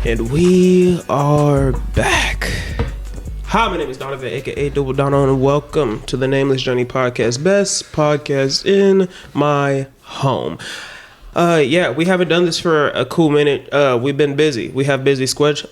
And we are back. Hi, my name is Donovan, aka Double Dono, and welcome to the Nameless Journey podcast, best podcast in my home. We haven't done this for a cool minute. We've been busy. We have busy schedules,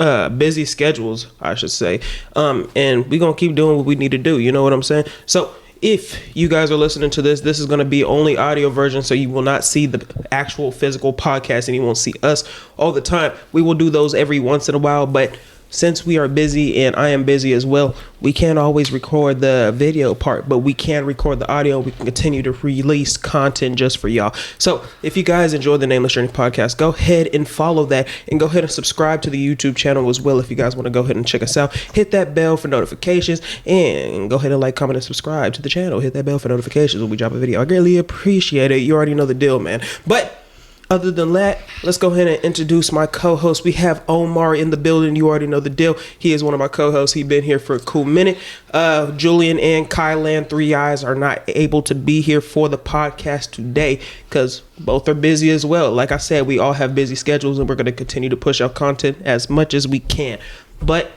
I should say. And we're gonna keep doing what we need to do. You know what I'm saying? So if you guys are listening to this is going to be only audio version, so you will not see the actual physical podcast and you won't see us all the time. We will do those every once in a while, but since we are busy and I am busy as well, we can't always record the video part, but we can record the audio. We can continue to release content just for y'all. So if you guys enjoy the Nameless Journey podcast, go ahead and follow that and go ahead and subscribe to the YouTube channel as well. If you guys want to go ahead and check us out, hit that bell for notifications and go ahead and like, comment, and subscribe to the channel. Hit that bell for notifications when we drop a video. I greatly appreciate it. You already know the deal, man. But other than that, let's go ahead and introduce my co-host. We have Omar in the building. You already know the deal. He is one of my co-hosts. He's been here for a cool minute. Julian and Kylan, Three Eyes, are not able to be here for the podcast today because both are busy as well. Like I said, we all have busy schedules and we're going to continue to push out content as much as we can. But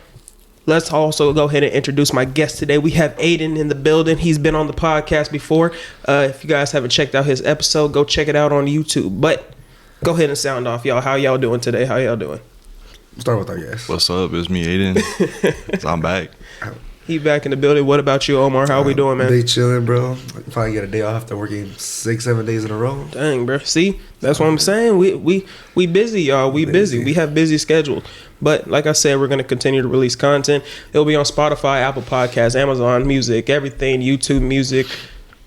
let's also go ahead and introduce my guest today. We have Aiden in the building. He's been on the podcast before. If you guys haven't checked out his episode, go check it out on YouTube. But go ahead and sound off, y'all. How y'all doing today? How y'all doing? Start with our guest. What's up? It's me, Aiden. I'm back. He back in the building. What about you, Omar? How we doing, man? They chilling, bro. Probably get a day off after working 6-7 days in a row. Dang, bro. See, that's what I'm saying. We busy, y'all. We busy. We have busy schedules. But like I said, we're going to continue to release content. It'll be on Spotify, Apple Podcasts, Amazon Music, everything, YouTube Music.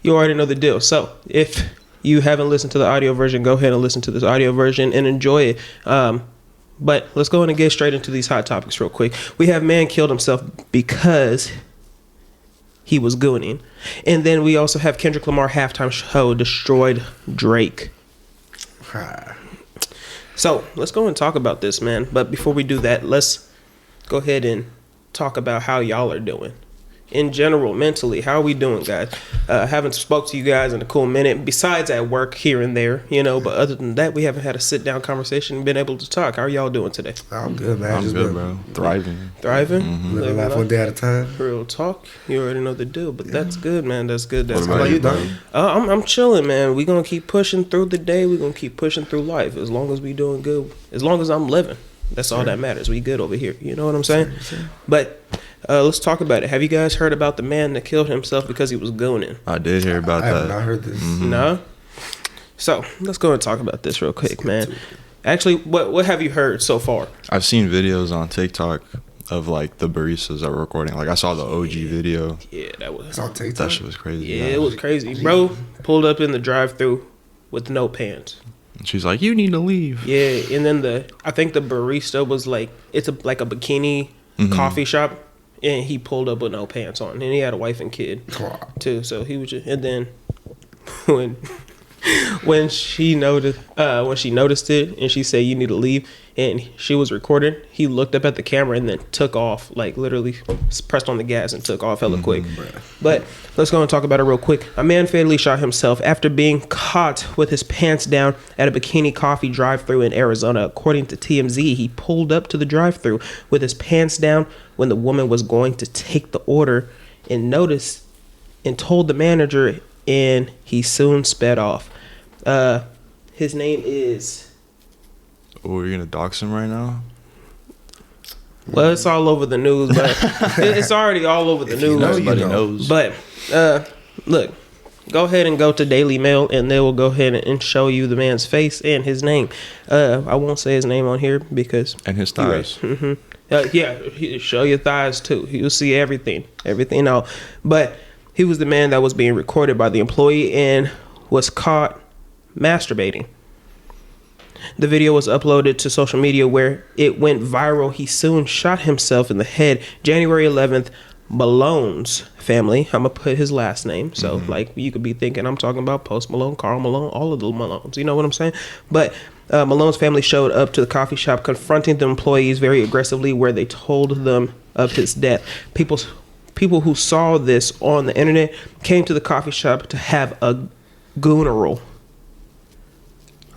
You already know the deal. So if you haven't listened to the audio version, go ahead and listen to this audio version and enjoy it. But let's go ahead and get straight into these hot topics real quick. We have man killed himself because he was gooning. And then we also have Kendrick Lamar halftime show destroyed Drake. So let's go and talk about this, man. But before we do that, let's go ahead and talk about how y'all are doing. In general, mentally, how are we doing, guys? Haven't spoke to you guys in a cool minute, besides at work here and there, you know, but other than that, we haven't had a sit-down conversation and been able to talk. How are y'all doing today? I'm good, man. I'm just good, bro. Thriving? Mm-hmm. Living life one day at a time. Real talk. You already know the deal, but that's good, man. That's good. That's what about good. you, Don? I'm chilling, man. We're going to keep pushing through the day. We're going to keep pushing through life as long as we doing good. As long as I'm living. That's all that matters. We good over here. You know what I'm saying? But let's talk about it. Have you guys heard about the man that killed himself because he was gooning? I did hear about that. I have not heard this. Mm-hmm. No? So let's go and talk about this real quick, man. Actually, what have you heard so far? I've seen videos on TikTok of like the baristas that were recording. Like I saw the OG video. Yeah, that was. It's on TikTok. That shit was crazy. Yeah, it was crazy. Bro pulled up in the drive-thru with no pants. She's like, you need to leave. Yeah, and then I think the barista was like, it's like a bikini coffee shop, and he pulled up with no pants on, and he had a wife and kid too. So he was just, and then when she noticed it, and she said you need to leave, and she was recording, he looked up at the camera and then took off, like literally pressed on the gas and took off hella quick. But let's go and talk about it real quick. A man fatally shot himself after being caught with his pants down at a bikini coffee drive-thru in Arizona. According to TMZ, he pulled up to the drive-thru with his pants down when the woman was going to take the order and noticed and told the manager, and he soon sped off. His name is... Oh, you're gonna dox him right now? Well, it's all over the news, but it's already all over the news. Everybody knows. But look, go ahead and go to Daily Mail, and they will go ahead and show you the man's face and his name. I won't say his name on here because and his thighs. Show your thighs too. You'll see everything out. But he was the man that was being recorded by the employee and was caught masturbating. The video was uploaded to social media where it went viral. He soon shot himself in the head. January 11th, Malone's family, I'm going to put his last name. So, like, you could be thinking I'm talking about Post Malone, Karl Malone, all of the Malones. You know what I'm saying? But Malone's family showed up to the coffee shop, confronting the employees very aggressively, where they told them of his death. People who saw this on the internet came to the coffee shop to have a gooneral.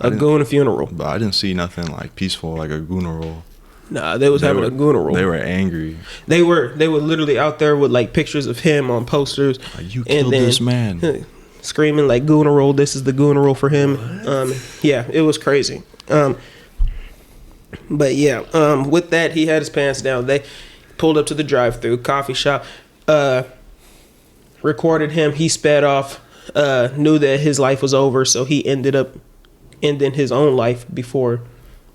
A goon funeral. But I didn't see nothing like peaceful, like a gooneral. Nah, they was having a gooner roll. They were angry. They were literally out there with like pictures of him on posters. Like, you killed this man. Screaming like gooner roll. This is the gooner roll for him. Yeah, it was crazy. But yeah, with that, he had his pants down. They pulled up to the drive-through coffee shop, recorded him. He sped off, knew that his life was over, so he ended up ending his own life before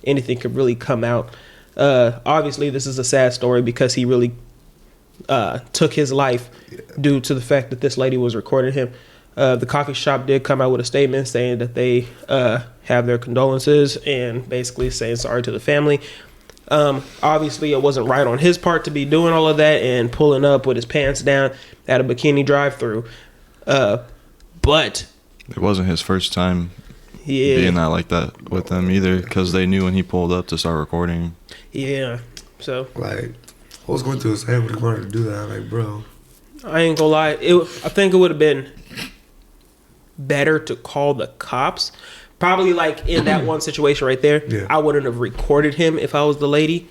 anything could really come out. Obviously, this is a sad story because he really took his life due to the fact that this lady was recording him. The coffee shop did come out with a statement saying that they have their condolences and basically saying sorry to the family. Obviously, it wasn't right on his part to be doing all of that and pulling up with his pants down at a bikini drive-through. But it wasn't his first time being that like that with them either, because they knew when he pulled up to start recording. Yeah, so like, what was going through his head when he wanted to do that? Like, bro, I ain't gonna lie. I think it would have been better to call the cops. Probably like in that one situation right there, I wouldn't have recorded him if I was the lady,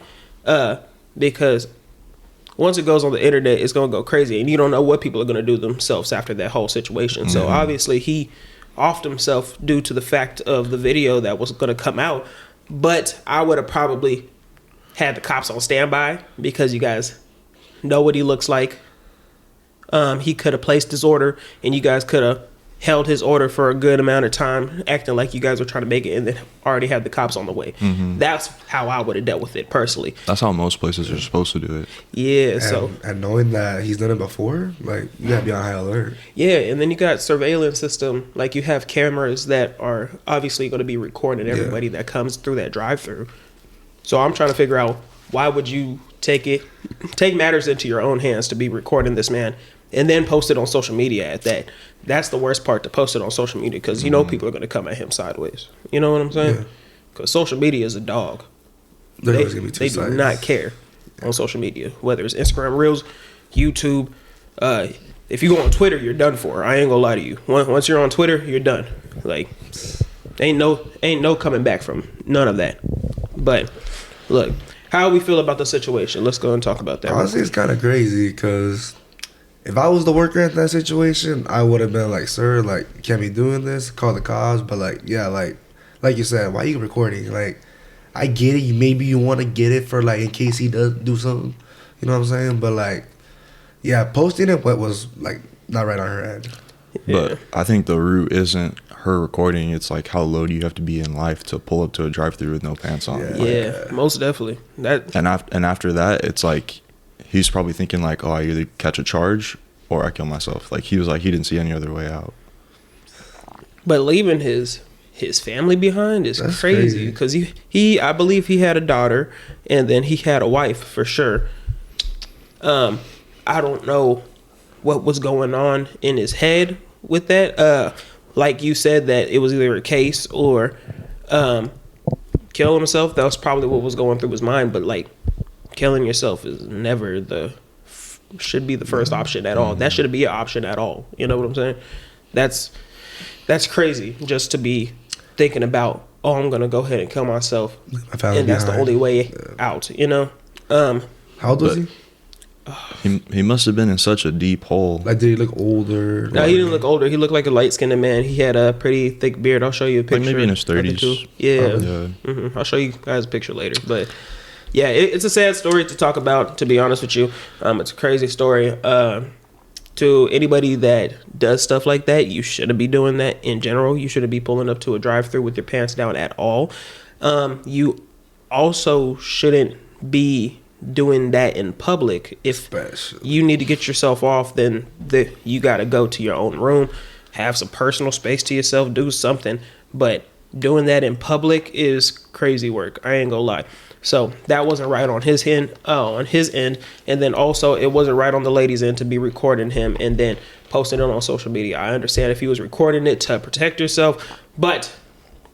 because once it goes on the internet, it's gonna go crazy, and you don't know what people are gonna do themselves after that whole situation. So obviously he offed himself due to the fact of the video that was gonna come out. But I would have probably had the cops on standby because you guys know what he looks like. He could have placed his order, and you guys could have held his order for a good amount of time, acting like you guys were trying to make it, and then already had the cops on the way. That's how I would have dealt with it personally. That's how most places are supposed to do it. Yeah, and knowing that he's done it before, like, you gotta be on high alert. Yeah, and then you got surveillance system, like you have cameras that are obviously going to be recording everybody that comes through that drive-through. So I'm trying to figure out, why would you take matters into your own hands to be recording this man and then post it on social media at that? That's the worst part, to post it on social media, because you know people are going to come at him sideways. You know what I'm saying? Because social media is a dog. They do not care on social media, whether it's Instagram Reels, YouTube. If you go on Twitter, you're done for. I ain't gonna lie to you. Once you're on Twitter, you're done. Like, ain't no coming back from none of that. But look, how we feel about the situation? Let's go and talk about that. Honestly, it's kind of crazy because if I was the worker in that situation, I would have been like, sir, like, you can't be doing this, call the cops. But like, yeah, like you said, why are you recording? Like, I get it. Maybe you want to get it for like, in case he does do something. You know what I'm saying? But like, yeah, posting it was like not right on her end. But I think the root isn't her recording. It's like, how low do you have to be in life to pull up to a drive-through with no pants on? Yeah, most definitely. And after that, it's like, he's probably thinking like, oh, I either catch a charge or I kill myself. Like, he was like, he didn't see any other way out. But leaving his family behind is crazy, because he I believe he had a daughter, and then he had a wife for sure. I don't know what was going on in his head with that. Like you said, that it was either a case or killing himself. That was probably what was going through his mind. But like, killing yourself is never should be the first option at all. That shouldn't be an option at all. You know what I'm saying? That's crazy, just to be thinking about, oh, I'm gonna go ahead and kill myself, and that's the only way out. You know. How old was he? He must have been in such a deep hole. Like, did he look older? No, he didn't look older. He looked like a light-skinned man. He had a pretty thick beard. I'll show you a picture. Like maybe in his 30s. Yeah. I'll show you guys a picture later. But yeah, it's a sad story to talk about, to be honest with you. It's a crazy story. To anybody that does stuff like that, you shouldn't be doing that in general. You shouldn't be pulling up to a drive-thru with your pants down at all. You also shouldn't be doing that in public. If you need to get yourself off, then you got to go to your own room, have some personal space to yourself, do something. But doing that in public is crazy work. I ain't gonna lie. So that wasn't right on his end, and then also it wasn't right on the lady's end to be recording him and then posting it on social media. I understand if he was recording it to protect yourself, but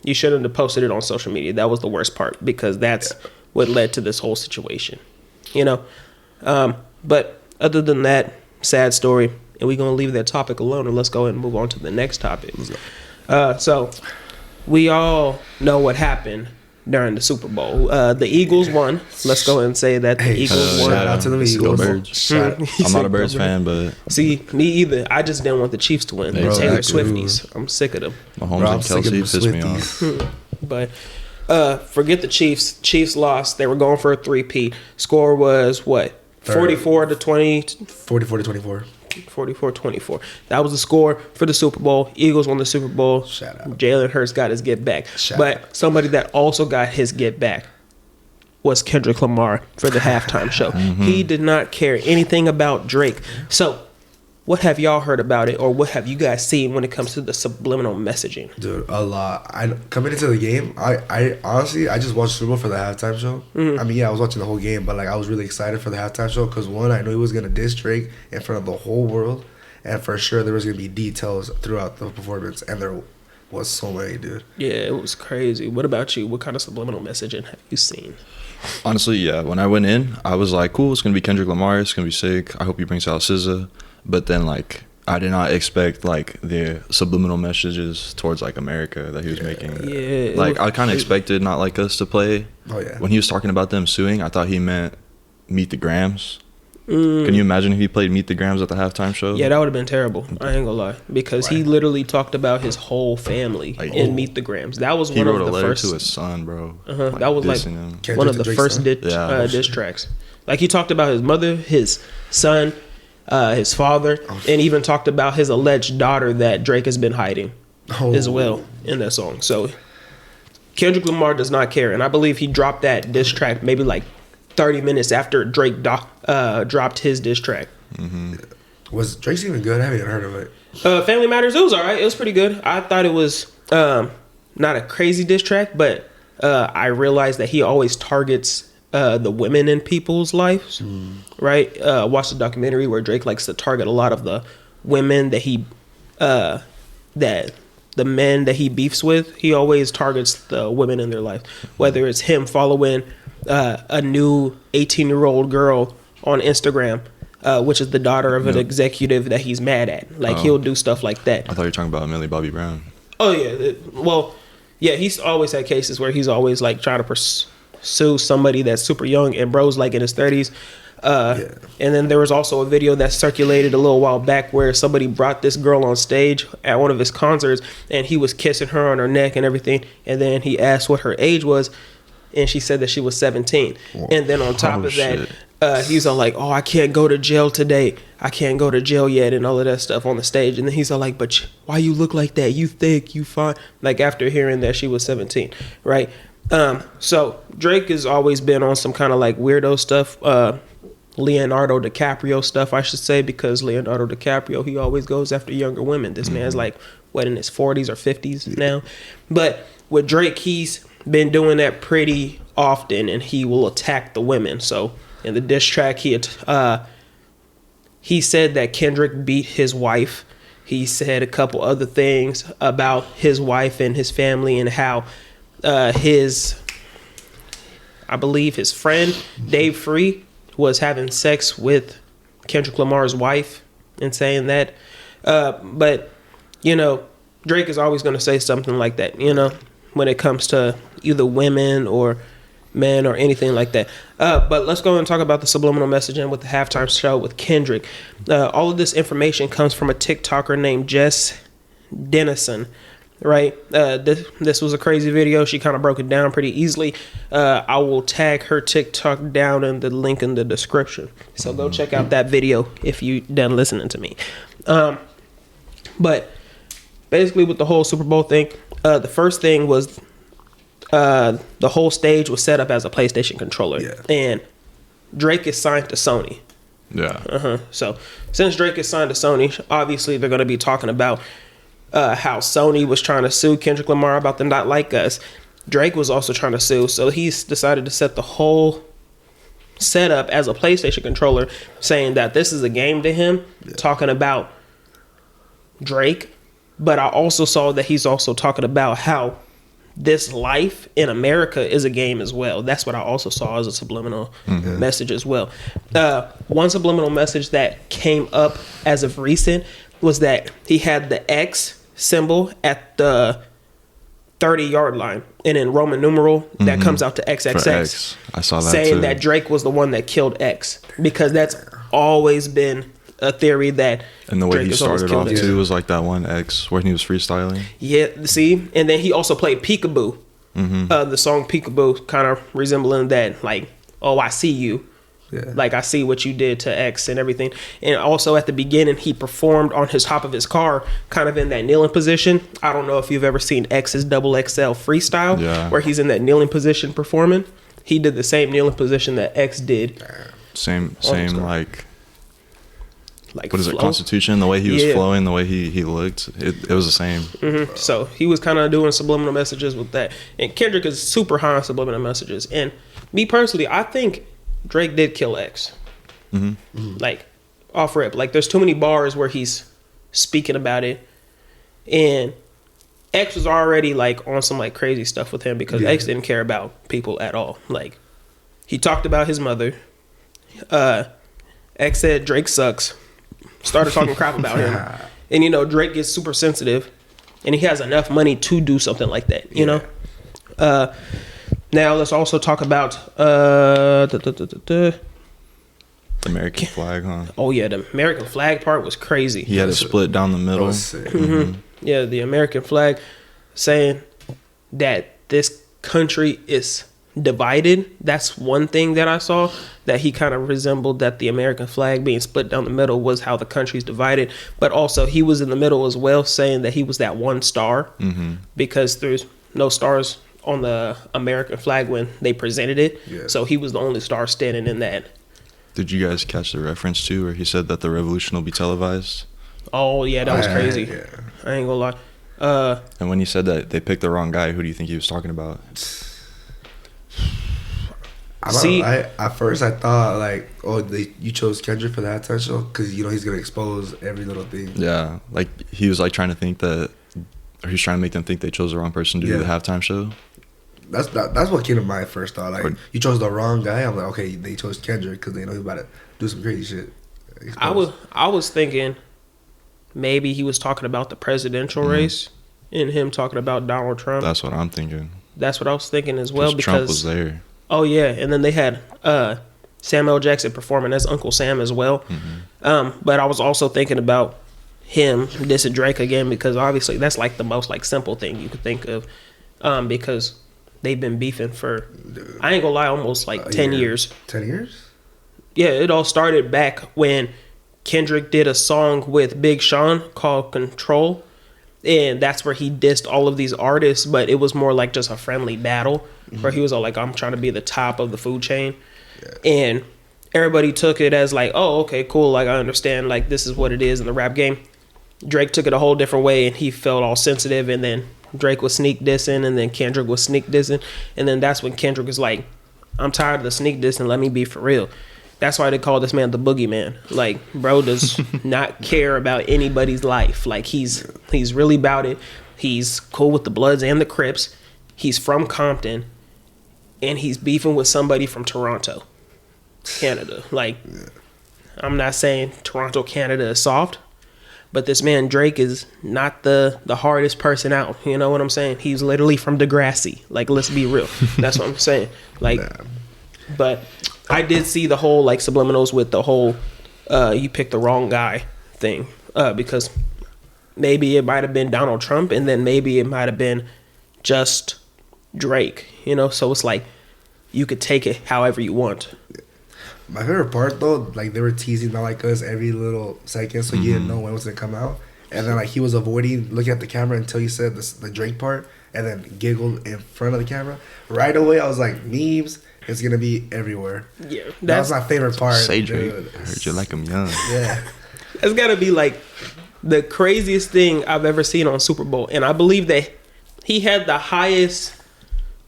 you shouldn't have posted it on social media. That was the worst part, because that's what led to this whole situation. You know, but other than that, sad story, and we're gonna leave that topic alone, and let's go ahead and move on to the next topic. So we all know what happened during the Super Bowl. The Eagles won. Let's go ahead and say that the Eagles won. Shout out to the Go Eagles. Birds. He I'm not said a Birds go fan, but See, me either. I just didn't want the Chiefs to win. Bro, Taylor that too. Swifties. I'm sick of them. Mahomes Bro, I'm and sick of Kelsey the pissed me Swifties. off. But forget the Chiefs. Chiefs lost. They were going for a 3-peat. Score was what? 44 to 20. 44 to 24. 44-24. That was the score for the Super Bowl. Eagles won the Super Bowl. Shout out. Jalen Hurts got his get back. Shout But somebody that also got his get back was Kendrick Lamar for the halftime show. He did not care anything about Drake. So, what have y'all heard about it, or what have you guys seen when it comes to the subliminal messaging? Dude, a lot. Coming into the game, I honestly, I just watched Super Bowl for the halftime show. I mean, yeah, I was watching the whole game, but like I was really excited for the halftime show because one, I knew he was gonna diss Drake in front of the whole world, and for sure there was gonna be details throughout the performance, and there was so many, dude. Yeah, it was crazy. What about you? What kind of subliminal messaging have you seen? Honestly, yeah. When I went in, I was like, cool, it's going to be Kendrick Lamar. It's going to be sick. I hope he brings out SZA. But then, like, I did not expect, like, the subliminal messages towards, like, America that he was making. Yeah. Like, I kind of expected Not Like Us to play. Oh yeah. When he was talking about them suing, I thought he meant Meet the Grams. Can you imagine if he played Meet the Grams at the halftime show? Yeah, that would have been terrible. I ain't gonna lie, because he Right. literally talked about his whole family Like, in Meet the Grams. That was He one wrote of a the letter first. to his son, bro. That was like dissing him. Kendrick one of the Drake's first son? diss tracks. Like he talked about his mother, his son, his father, and even talked about his alleged daughter that Drake has been hiding as well in that song. So Kendrick Lamar does not care, and I believe he dropped that diss track maybe like 30 minutes after Drake dropped his diss track. Was Drake's even good? I haven't even heard of it. Family Matters, it was alright. It was pretty good. I thought it was not a crazy diss track, but I realized that he always targets the women in people's lives, right? Watched the documentary where Drake likes to target a lot of the women that he that the men that he beefs with. He always targets the women in their life, whether it's him following a new 18-year-old girl on Instagram, which is the daughter of an executive that he's mad at. Like he'll do stuff like that. I thought you were talking about Millie Bobby Brown. Oh yeah, well, yeah, he's always had cases where he's always like trying to pursue somebody that's super young, and bro's like in his 30s. And then there was also a video that circulated a little while back where somebody brought this girl on stage at one of his concerts, and he was kissing her on her neck and everything, and then he asked what her age was, and she said that she was 17. And then on top of that, he's all like, oh, I can't go to jail today. I can't go to jail yet, and all of that stuff on the stage. And then he's all like, but why you look like that? You thick, you fine. Like after hearing that she was 17, right? So Drake has always been on some kind of like weirdo stuff, Leonardo DiCaprio stuff, I should say, because Leonardo DiCaprio, he always goes after younger women. This man's like, what, in his 40s or 50s now? But with Drake, he's been doing that pretty often, and he will attack the women. So in the diss track, he said that Kendrick beat his wife. He said a couple other things about his wife and his family, and how I believe his friend Dave Free was having sex with Kendrick Lamar's wife and saying that. But, you know, Drake is always going to say something like that, you know, when it comes to either women or men or anything like that. But let's go and talk about the subliminal messaging with the halftime show with Kendrick. All of this information comes from a TikToker named Jess Dennison. Right, this was a crazy video. She kind of broke it down pretty easly. I will tag her TikTok down in the link in the description, so go check out that video if you done listening to me. But basically, with the whole Super Bowl thing, the first thing was the whole stage was set up as a PlayStation controller, and Drake is signed to Sony. Yeah. So since Drake is signed to Sony, obviously they're going to be talking about how Sony was trying to sue Kendrick Lamar about the Not Like Us. Drake was also trying to sue, so he's decided to set the whole setup as a PlayStation controller, saying that this is a game to him, talking about Drake. But I also saw that he's also talking about how this life in America is a game as well. That's what I also saw as a subliminal message as well. One subliminal message that came up as of recent was that he had the X symbol at the 30-yard line, and in Roman numeral that comes out to For XXX, X. I saw that saying too. that Drake was the one that killed X, because that's always been a theory that And the way Drake he has always started killed off X. too was like that one X where he was freestyling. Yeah, see, and then he also played Peekaboo. The song Peekaboo, kind of resembling that, like, oh, I see you. Yeah. Like, I see what you did to X and everything. And also at the beginning, he performed on his top of his car, kind of in that kneeling position. I don't know if you've ever seen X's Double XL freestyle, Yeah. where he's in that kneeling position performing. He did the same kneeling position that X did. Same Like, what is it, flow. Constitution, the way he was Yeah. flowing, the way he looked, it was the same. So he was kind of doing subliminal messages with that. And Kendrick is super high on subliminal messages. And me personally, I think Drake did kill X. Like, off rip. Like, there's too many bars where he's speaking about it. And X was already, like, on some, like, crazy stuff with him, because X didn't care about people at all. Like, he talked about his mother. X said Drake sucks. Started talking crap about him. And, you know, Drake gets super sensitive. And he has enough money to do something like that, you know? Now, let's also talk about... The American flag, huh? Oh, yeah, the American flag part was crazy. He had it split down the middle. Yeah, the American flag, saying that this country is divided. That's one thing that I saw, that he kind of resembled, that the American flag being split down the middle was how the country's divided. But also he was in the middle as well, saying that he was that one star, because there's no stars on the American flag when they presented it. So he was the only star standing in that. Did you guys catch the reference too, where he said that the revolution will be televised? Oh yeah, that was crazy. I ain't gonna lie. And when he said that they picked the wrong guy, who do you think he was talking about? At first I thought, like, oh, you chose Kendrick for the halftime show because, you know, he's gonna expose every little thing. Yeah, like he was like trying to think that, or he's trying to make them think they chose the wrong person to do the halftime show. That's what came to my first thought. Like, you chose the wrong guy. I'm like, okay, they chose Kendrick because they know he's about to do some crazy shit. I was thinking maybe he was talking about the presidential race, and him talking about Donald Trump. That's what I'm thinking. That's what I was thinking as well, because Trump was there. Oh yeah, and then they had Samuel Jackson performing as Uncle Sam as well. But I was also thinking about him dissing Drake again, because obviously that's like the most like simple thing you could think of, because they've been beefing for, I ain't gonna lie, almost like 10 years. 10 years? Yeah, it all started back when Kendrick did a song with Big Sean called Control, and that's where he dissed all of these artists, but it was more like just a friendly battle, where he was all like, I'm trying to be the top of the food chain. And everybody took it as like, oh, okay, cool, like I understand, like this is what it is in the rap game. Drake took it a whole different way, and he felt all sensitive, and then Drake was sneak dissing, and then Kendrick was sneak dissing, and then that's when Kendrick was like, I'm tired of the sneak dissing, let me be for real. That's why they call this man the boogeyman. Like, bro does not care about anybody's life. Like, he's really about it. He's cool with the Bloods and the Crips. He's from Compton, and he's beefing with somebody from Toronto, Canada. Like, I'm not saying Toronto, Canada is soft, but this man Drake is not the hardest person out. You know what I'm saying? He's literally from Degrassi. Like, let's be real. That's what I'm saying. Like, but I did see the whole like subliminals with the whole you picked the wrong guy thing, because maybe it might have been Donald Trump, and then maybe it might have been just Drake. You know, so it's like you could take it however you want. My favorite part though, like they were teasing not like us every little second, so you didn't know when it was gonna come out, and then like he was avoiding looking at the camera until he said the Drake part, and then giggled in front of the camera. Right away, I was like, memes. It's gonna be everywhere. Yeah, that's my favorite part. Say Drake, I heard you like him young. Yeah, that's gotta be like the craziest thing I've ever seen on Super Bowl, and I believe that he had the highest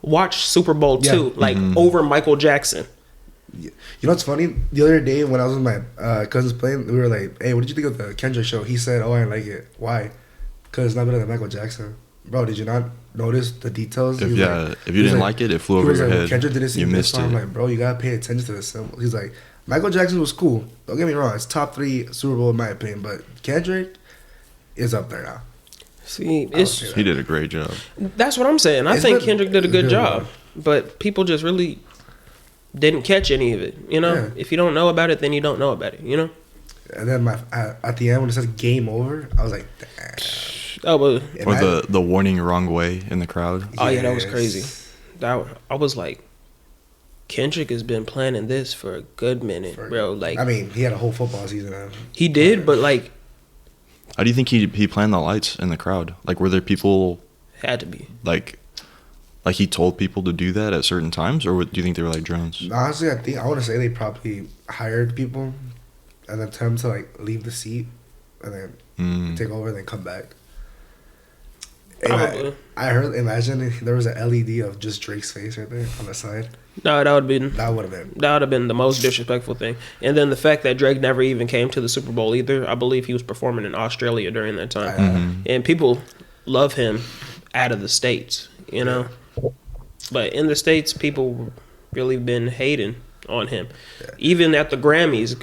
watched Super Bowl too, like over Michael Jackson. You know what's funny? The other day when I was with my cousins playing, we were like, "Hey, what did you think of the Kendrick show?" He said, "Oh, I didn't like it. Why? Because it's not better than Michael Jackson." Bro, did you not notice the details? If you didn't like it flew over your head. Kendrick didn't see you missed it. it. I'm like, bro, you gotta pay attention to the symbol. He's like, Michael Jackson was cool. Don't get me wrong, it's top 3 Super Bowl in my opinion, but Kendrick is up there now. See, He did a great job. that's what I'm saying. I think Kendrick did a good job, but people just really didn't catch any of it. You know, Yeah. if you don't know about it, then you don't know about it. You know. And then at the end when it said game over, I was like, damn. Oh, but Or the warning wrong way in the crowd. oh yeah, that was crazy. I was like, Kendrick has been planning this for a good minute, bro. Like, I mean, he had a whole football season. he did, but like, How do you think he planned the lights in the crowd? Like, were there people had to be. like he told people to do that at certain times, or do you think they were like drones? Honestly, I want to say they probably hired people and then tell them to like leave the seat and then take over and then come back. Probably. I heard. Imagine if there was an LED of just Drake's face right there on the side. No, that would have been the most disrespectful thing. And then the fact that Drake never even came to the Super Bowl either. I believe he was performing in Australia during that time, and people love him out of the States, you know. But in the States, people really been hating on him. Yeah. Even at the Grammys,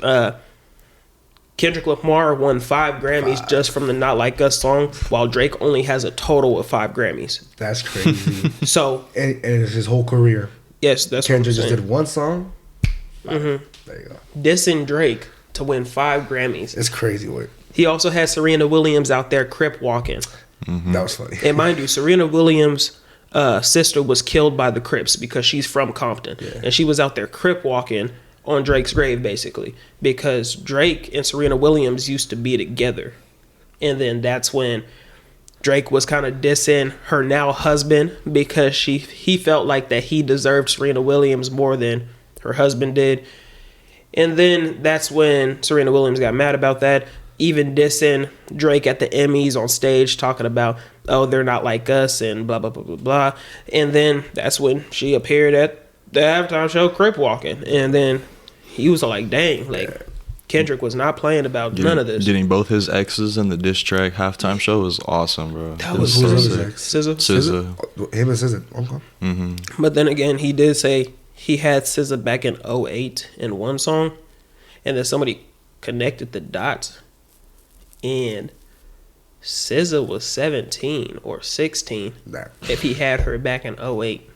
Kendrick Lamar won 5 Grammys just from the Not Like Us song, while Drake only has a total of 5 Grammys. That's crazy. So, and it's his whole career. Yes, that's Kendrick what I'm just did one song. There you go. Dissing Drake to win 5 Grammys. It's crazy work. He also had Serena Williams out there crip walking. That was funny. And mind you, Serena Williams' sister was killed by the Crips because she's from Compton. Yeah. And she was out there crip walking on Drake's grave, basically, because Drake and Serena Williams used to be together. And then that's when Drake was kind of dissing her now husband because he felt like that he deserved Serena Williams more than her husband did. And then that's when Serena Williams got mad about that, even dissing Drake at the Emmys on stage, talking about, oh, they're not like us and blah, blah, blah, blah, blah. And then that's when she appeared at the halftime show crip walking. And then he was like, dang, like, Kendrick was not playing about none of this. Getting both his exes in the diss track halftime show was awesome, bro. That was so sick. SZA. Him and SZA. Okay. But then again, he did say he had SZA back in 2008 in one song, and then somebody connected the dots, and SZA was 17 or 16 if he had her back in 2008.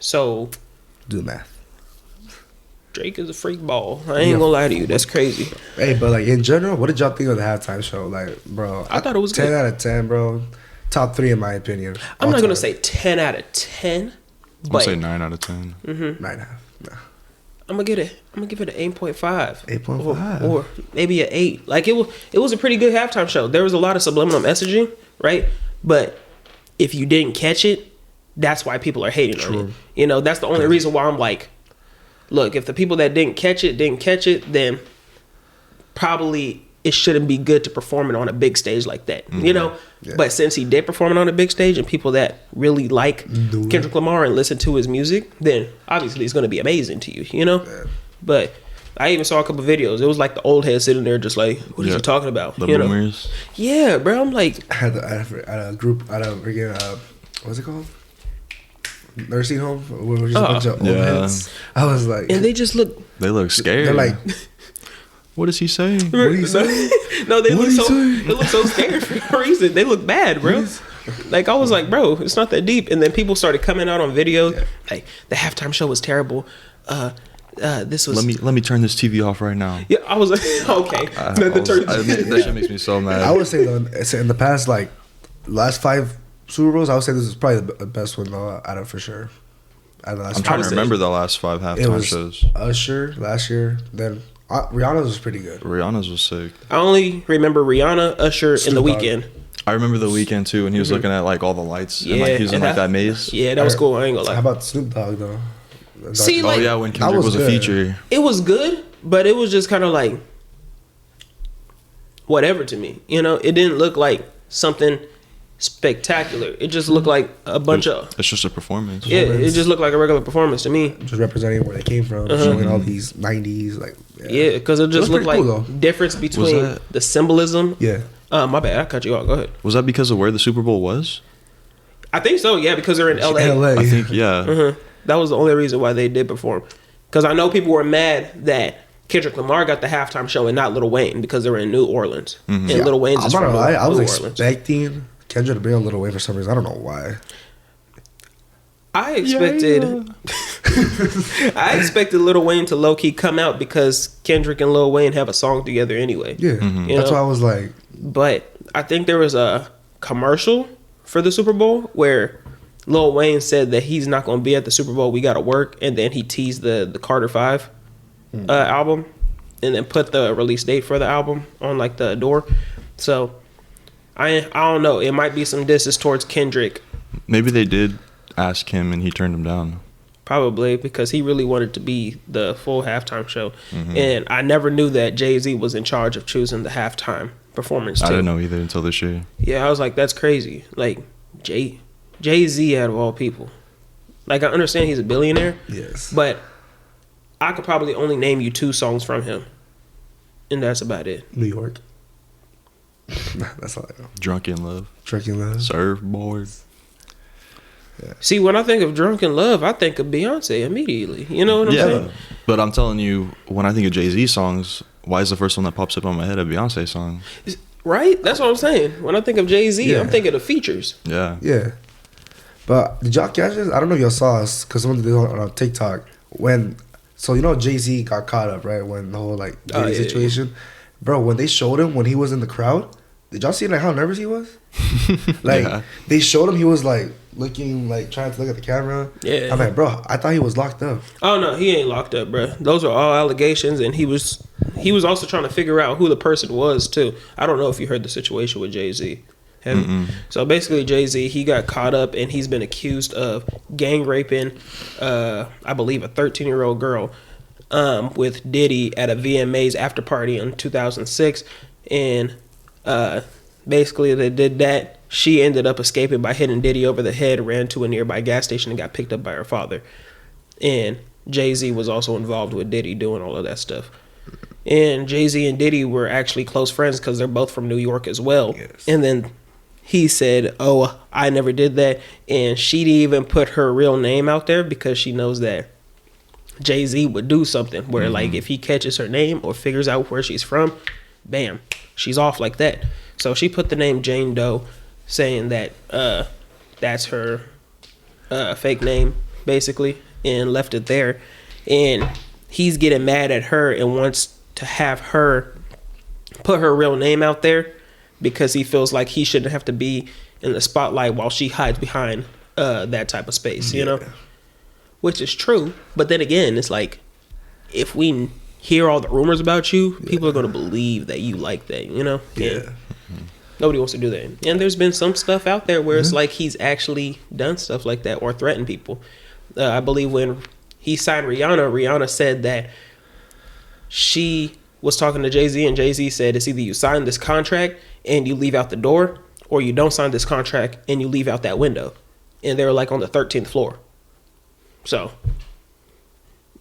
So, do the math. Drake is a freak ball. I ain't gonna lie to you. That's crazy. Hey, but like in general, what did y'all think of the halftime show? Like, bro, I thought it was 10 good. out of 10, bro. Top 3 in my opinion. I'm not gonna say 10 out of 10. I'm gonna say 9 out of 10. 9.5. Nah. I'm gonna give it an 8.5. 8.5. Or maybe an 8. Like it was a pretty good halftime show. There was a lot of subliminal messaging, right? But if you didn't catch it, that's why people are hating on it. You know, that's the only reason why I'm like, look, if the people that didn't catch it, then probably it shouldn't be good to perform it on a big stage like that, you know? Yeah. But since he did perform it on a big stage and people that really like Kendrick Lamar and listen to his music, then obviously it's going to be amazing to you, you know? Yeah. But I even saw a couple videos. It was like the old head sitting there just like, what are you talking about? The boomers. Know? Yeah, bro. I'm like... I had a group, what's it called? Nursing home, where was just a bunch of old heads. I was like, and they just look. They look scared. They're like, what is he saying? What are you saying? No, they look so scared for no reason. They look bad, bro. Like I was like, bro, it's not that deep. And then people started coming out on video, like the halftime show was terrible. This was. Let me turn this TV off right now. Yeah, I was like, okay. That shit makes me so mad. I would say though, in the past like last 5 Super Bowls, I would say this is probably the best one though, out of for sure. I'm trying to remember the last 5 halftime shows. Usher last year, then Rihanna's was pretty good. Rihanna's was sick. I only remember Rihanna, Usher, and The Weeknd. I remember The Weeknd too, and he was looking at like all the lights and like he was in like that maze. Yeah, that was cool. I ain't gonna lie. How about Snoop Dogg though? See, like, when Kendrick was a feature, it was good, but it was just kind of like whatever to me. You know, it didn't look like something spectacular. It just looked like a bunch of. It's just a performance. Yeah, it just looked like a regular performance to me. Just representing where they came from, showing all these '90s like. Yeah, because it just looked like cool, difference between the symbolism. Yeah. My bad. I cut you off. Go ahead. Was that because of where the Super Bowl was? I think so. Yeah, because they're in LA. I think yeah. That was the only reason why they did perform. Because I know people were mad that Kendrick Lamar got the halftime show and not Lil Wayne because they were in New Orleans. And Yeah, Lil Wayne's is I'm from not gonna lie, I was New Orleans. expecting Kendrick to bring a Lil Wayne for some reason. I don't know why. I expected I expected Lil Wayne to low key come out because Kendrick and Lil Wayne have a song together anyway. Yeah, You that's know? why I was like, But I think there was a commercial for the Super Bowl where Lil Wayne said that he's not going to be at the Super Bowl. We got to work, and then he teased the Carter 5 album, and then put the release date for the album on like the door. So I don't know. It might be some disses towards Kendrick. Maybe they did ask him and he turned him down. Probably because he really wanted to be the full halftime show. And I never knew that Jay-Z was in charge of choosing the halftime performance too. I didn't know either until this year. Yeah, I was like, that's crazy. Like, Jay-Z out of all people. Like, I understand he's a billionaire. yes. But I could probably only name you 2 songs from him. And that's about it. New York. That's all I know. Drunk in Love. Drinking Love. Surfboard. See, when I think of Drunk in Love, I think of Beyonce immediately. You know what I'm saying? But I'm telling you, when I think of Jay-Z songs, why is the first one that pops up on my head a Beyonce song? Right? That's what I'm saying. When I think of Jay-Z, Yeah. I'm thinking of features. Yeah. Yeah. But did y'all catch this? I don't know if y'all saw us because someone did it on TikTok when. So you know Jay-Z got caught up, right? When the whole like Diddy situation, bro. When they showed him when he was in the crowd, did y'all see like how nervous he was? Like they showed him, he was like looking, like trying to look at the camera. Yeah. I'm like, bro, I thought he was locked up. Oh no, he ain't locked up, bro. Those are all allegations, and he was also trying to figure out who the person was too. I don't know if you heard the situation with Jay-Z. So basically, Jay-Z, he got caught up, and he's been accused of gang raping, I believe, a 13-year-old girl with Diddy at a VMAs after party in 2006, and basically they did that. She ended up escaping by hitting Diddy over the head, ran to a nearby gas station, and got picked up by her father. And Jay-Z was also involved with Diddy doing all of that stuff. And Jay-Z and Diddy were actually close friends because they're both from New York as well. Yes. And then he said, "Oh, I never did that." And she didn't even put her real name out there because she knows that Jay-Z would do something where, like, if he catches her name or figures out where she's from, bam, she's off like that. So she put the name Jane Doe, saying that that's her fake name, basically, and left it there. And he's getting mad at her and wants to have her put her real name out there because he feels like he shouldn't have to be in the spotlight while she hides behind that type of space, you know? Which is true. But then again, it's like, if we hear all the rumors about you, people are going to believe that you like that, you know? Yeah. Nobody wants to do that. And there's been some stuff out there where it's like he's actually done stuff like that or threatened people. I believe when he signed Rihanna said that she was talking to Jay-Z, and Jay-Z said, it's either you sign this contract and you leave out the door, or you don't sign this contract and you leave out that window. And they were like on the 13th floor. So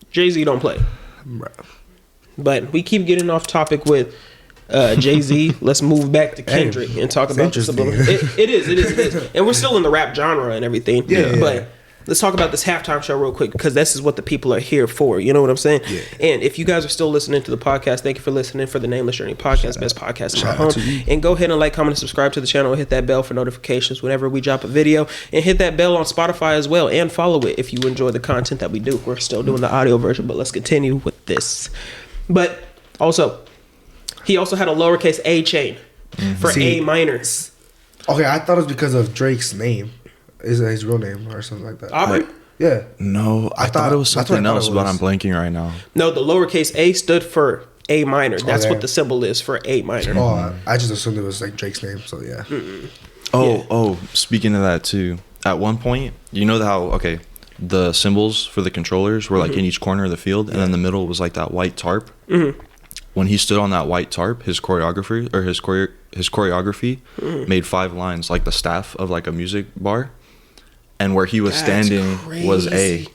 Jay-Z don't play. Bro. But we keep getting off topic with Jay-Z. Let's move back to Kendrick and talk about the subliminal. It is. And we're still in the rap genre and everything. Yeah. But let's talk about this halftime show real quick, because this is what the people are here for. You know what I'm saying? Yeah. And if you guys are still listening to the podcast, thank you for listening for the Nameless Journey podcast, best podcast in my home. And go ahead and like, comment, and subscribe to the channel, and hit that bell for notifications whenever we drop a video. And hit that bell on Spotify as well, and follow it if you enjoy the content that we do. We're still doing the audio version, but let's continue with this. But also, he also had a lowercase a chain for A minor. Okay, I thought it was because of Drake's name. Is his real name or something like that? Aubrey? Yeah. No, I thought it was that's what I something thought else, it but was. I'm blanking right now. No, the lowercase a stood for A minor. That's Okay. what the symbol is for A minor. Oh, I just assumed it was like Drake's name, so yeah. Oh, speaking of that too, at one point, you know how, the symbols for the controllers were like in each corner of the field, and then the middle was like that white tarp. When he stood on that white tarp, his choreography made 5 lines, like the staff of like a music bar, and where he was standing was A.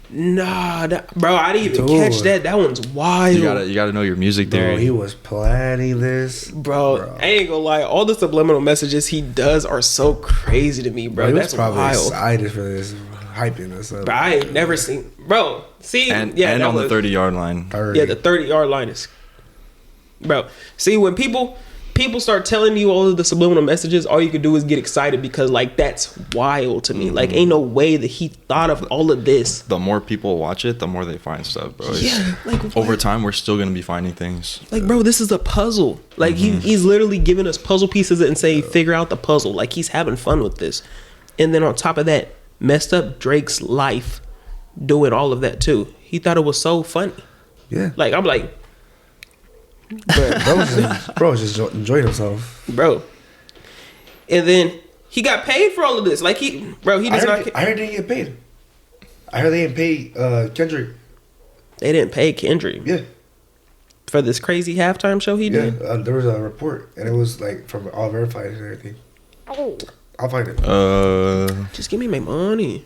Nah, bro, I didn't even catch that. That one's wild. You gotta know your music theory. Bro, he was planning this. Bro, I ain't gonna lie. All the subliminal messages he does are so crazy to me, bro. He was That's probably wild. excited for this. hyping this up. But I ain't never seen, bro. See, And that on was, the 30-yard line. Yeah, the 30-yard line is, bro. See, when people start telling you all of the subliminal messages, all you can do is get excited because like that's wild to me. Like, ain't no way that he thought of all of this. The more people watch it, the more they find stuff, bro. Yeah, like what? Over time, we're still gonna be finding things. Like, bro, this is a puzzle. Like he's literally giving us puzzle pieces and say, figure out the puzzle. Like he's having fun with this. And then on top of that, messed up Drake's life doing all of that too. He thought it was so funny. Yeah. Like I'm like, bro was just enjoying himself. bro. And then he got paid for all of this. Like he does not. I heard they didn't get paid. I heard they didn't pay Kendrick. They didn't pay Kendrick. Yeah. For this crazy halftime show he did. There was a report, and it was like from all verified and everything. I'll find it. Just give me my money.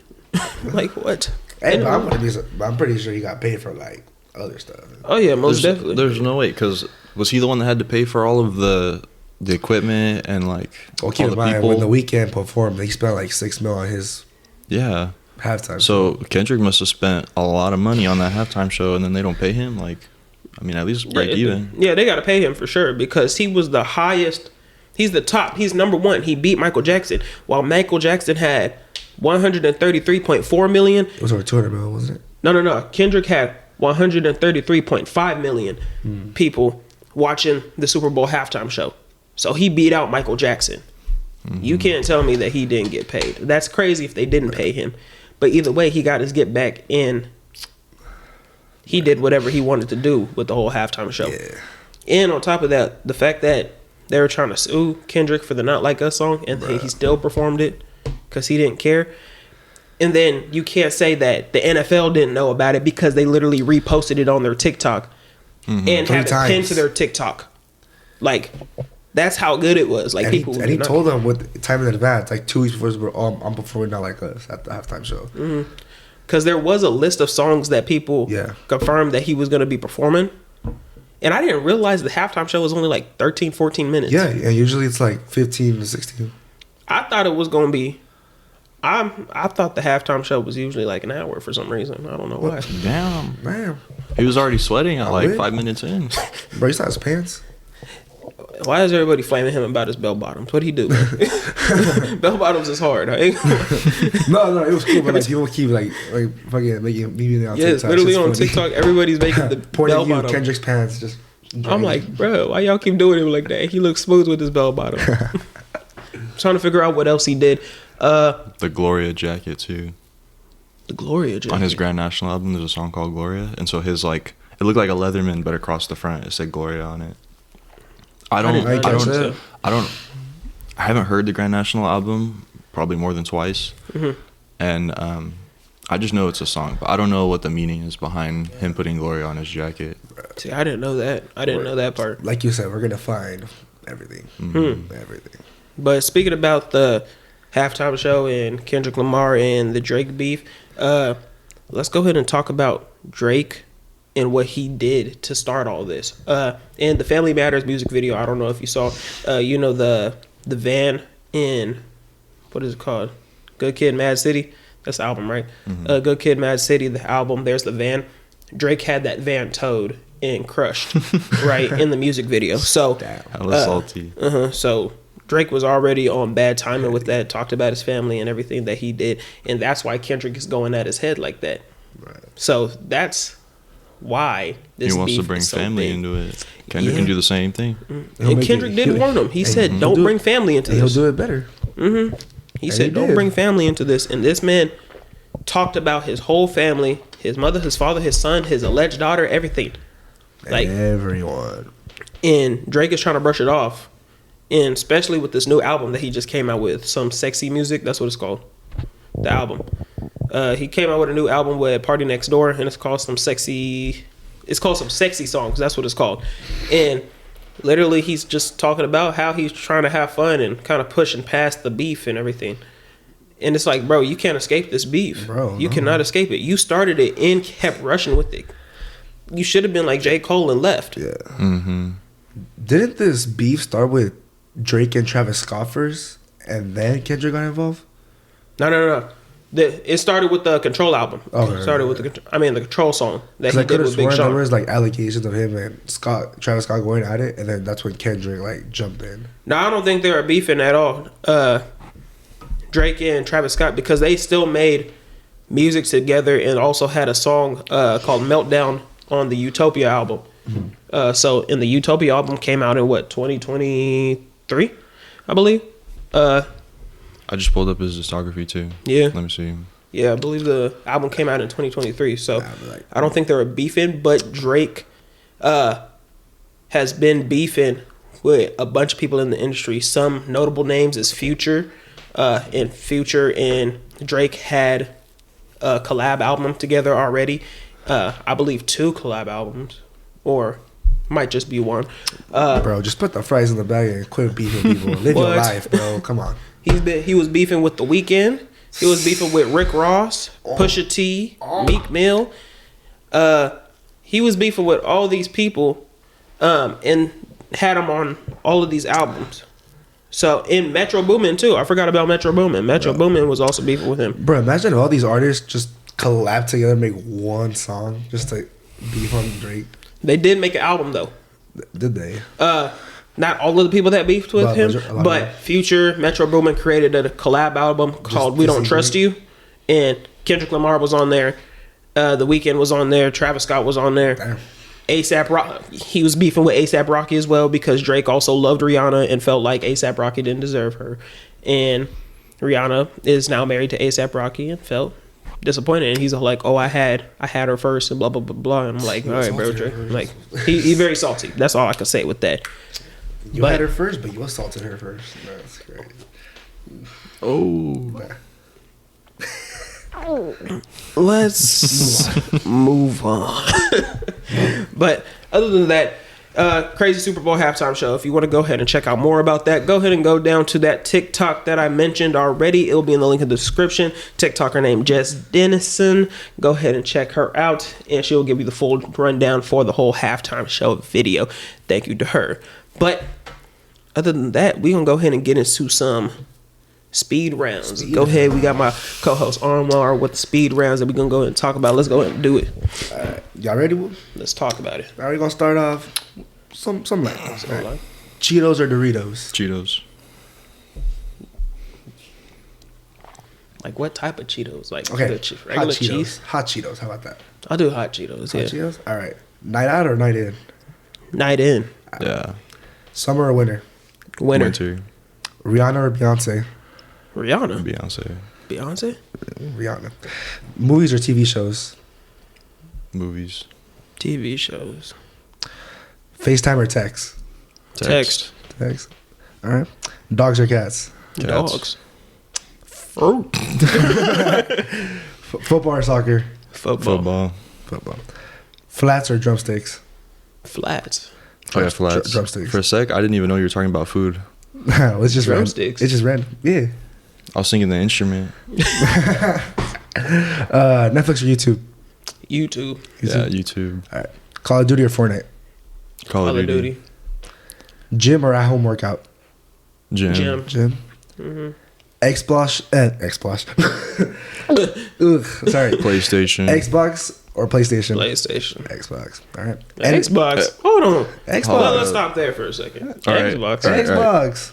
Like what? Hey, I'm pretty sure he got paid for like other stuff. Oh yeah, most definitely. There's no way, because was he the one that had to pay for all of the equipment and like Well, keep all in the mind people? when The Weeknd performed, he spent like $6 million on his halftime. So Kendrick must have spent a lot of money on that halftime show, and then they don't pay him. Like, I mean, at least break even. Yeah, they got to pay him for sure because he was the highest. He's the top. He's number one. He beat Michael Jackson, while Michael Jackson had 133.4 million. It was over 200 million, wasn't it? No. Kendrick had 133.5 million people watching the Super Bowl halftime show. So he beat out Michael Jackson. You can't tell me that he didn't get paid. That's crazy if they didn't pay him. But either way, he got his get back in. He did whatever he wanted to do with the whole halftime show. Yeah. And on top of that, the fact that they were trying to sue Kendrick for the Not Like Us song, and he still performed it because he didn't care. And then you can't say that the NFL didn't know about it because they literally reposted it on their TikTok and had it pinned to their TikTok. Like, that's how good it was. Like, and people he told them with time in advance, like 2 weeks before, I'm performing Not Like Us at the halftime show. Because there was a list of songs that people confirmed that he was going to be performing. And I didn't realize the halftime show was only like 13, 14 minutes. Yeah, and usually it's like 15 to 16. I thought it was going to be... I thought the halftime show was usually like an hour for some reason. I don't know why. Damn. Man. He was already sweating at like 5 minutes in. Bro, you saw his pants? Why is everybody flaming him about his bell bottoms? What'd he do? Bell bottoms is hard. Huh? No, it was cool, but like people keep like fucking making me on TikTok. Yes, literally on TikTok, everybody's making the pointing bell at you, bottom. Kendrick's pants. Just I'm like, bro, why y'all keep doing it like that? He looks smooth with his bell bottom. Trying to figure out what else he did. The Gloria jacket too. The Gloria jacket. On his Grand National album, there's a song called Gloria, and so his like it looked like a Leatherman, but across the front it said Gloria on it. I haven't heard the Grand National album probably more than twice, and I just know it's a song, but I don't know what the meaning is behind him putting Gloria on his jacket. See, I didn't know that. I didn't know that part. Like you said, we're gonna find everything. Everything. But speaking about the halftime show and Kendrick Lamar and the Drake beef, let's go ahead and talk about Drake and what he did to start all this. In the Family Matters music video, I don't know if you saw, the van in, what is it called? Good Kid, Mad City. That's the album, right? Good Kid, Mad City, the album. There's the van. Drake had that van towed and crushed, right, in the music video. So, Hella salty. So Drake was already on bad timing with that, talked about his family and everything that he did, and that's why Kendrick is going at his head like that. Right. So that's why this he wants beef to bring is so family big. into it. Kendrick can do the same thing. And Kendrick did warn him. He said, "Don't bring family into this." He'll do it better. He said, "Don't bring family into this." And this man talked about his whole family, his mother, his father, his son, his alleged daughter, everything. Like everyone. And Drake is trying to brush it off. And especially with this new album that he just came out with, Some Sexy Music, that's what it's called, the album. He came out with a new album with Party Next Door, and it's called Some Sexy Songs, that's what it's called. And literally he's just talking about how he's trying to have fun and kind of pushing past the beef and everything. And it's like, bro, you can't escape this beef. Bro, you cannot escape it. You started it and kept rushing with it. You should have been like J. Cole and left. Yeah. Didn't this beef start with Drake and Travis Scott first, and then Kendrick got involved? No. It started with the Control album. Okay. Started with the Control song that he I did could have with Big sworn there Sean. was like allegations of him and Travis Scott going at it, and then that's when Kendrick like jumped in. No, I don't think they were beefing at all. Drake and Travis Scott, because they still made music together and also had a song called Meltdown on the Utopia album. Mm-hmm. So in the Utopia album came out in 2023, I believe. I just pulled up his discography too. Yeah. Let me see. Yeah, I believe the album came out in 2023. So I don't think they were beefing, but Drake has been beefing with a bunch of people in the industry. Some notable names is Future. And Future and Drake had a collab album together already. I believe 2 collab albums, or might just be 1. Bro, just put the fries in the bag and quit beefing people. Live your life, bro. Come on. He was beefing with The Weeknd. He was beefing with Rick Ross, Pusha T, Meek Mill. He was beefing with all these people, and had them on all of these albums. So in Metro Boomin too. I forgot about Metro Boomin. Metro Boomin was also beefing with him. Bro, imagine if all these artists just collab together and make one song just to beef on Drake. They did make an album though. Did they? Not all of the people that beefed with him, but but Future, Metro Boomin created a collab album called "We Don't Trust You," and Kendrick Lamar was on there. The Weeknd was on there. Travis Scott was on there. Damn. ASAP Rocky, he was beefing with ASAP Rocky as well because Drake also loved Rihanna and felt like ASAP Rocky didn't deserve her, and Rihanna is now married to ASAP Rocky and felt disappointed. And he's like, "Oh, I had her first and blah blah blah blah." And I'm like, "All right, bro, Drake." Like he very salty. That's all I can say with that. You had her first, but you assaulted her first. That's great. Oh. Let's move on. But other than that, crazy Super Bowl halftime show. If you want to go ahead and check out more about that, go ahead and go down to that TikTok that I mentioned already. It'll be in the link in the description. TikToker named Jess Dennison. Go ahead and check her out, and she'll give you the full rundown for the whole halftime show video. Thank you to her. But other than that, we're going to go ahead and get into some speed rounds. Go ahead. We got my co-host Lamar with the speed rounds that we're going to go ahead and talk about. Let's go ahead and do it. All right. Y'all ready? Let's talk about it. All right, we're going to start off some light. Right. Cheetos or Doritos? Cheetos. Like what type of Cheetos? Like Okay. regular Hot Cheetos. cheese? Hot Cheetos. How about that? I'll do hot Cheetos. Hot Yeah. Cheetos? All right. Night out or night in? Night in. Yeah. Summer or winter? Winter. Rihanna or Beyonce? Rihanna. Beyonce. Rihanna. Movies or TV shows? Movies. TV shows. FaceTime or text? Text. Text. All right. Dogs or cats? Dogs. Fruit. Football or soccer? Football. Football. Flats or drumsticks? Flats. Oh yeah, flats. Drumsticks. For a sec, I didn't even know you were talking about food. It's just Drumsticks. random. It's just random. Yeah. I was thinking the instrument. Netflix or YouTube? YouTube. Yeah, YouTube. All right. Call of Duty or Fortnite? Call of Duty. Gym or at home workout? Gym. Gym. Mm-hmm. Xbox. Ugh, sorry. PlayStation. Xbox or PlayStation? PlayStation. Xbox. All right. Xbox. Hold on. Xbox. Let's stop there for a second. All right. Xbox. All right. Xbox.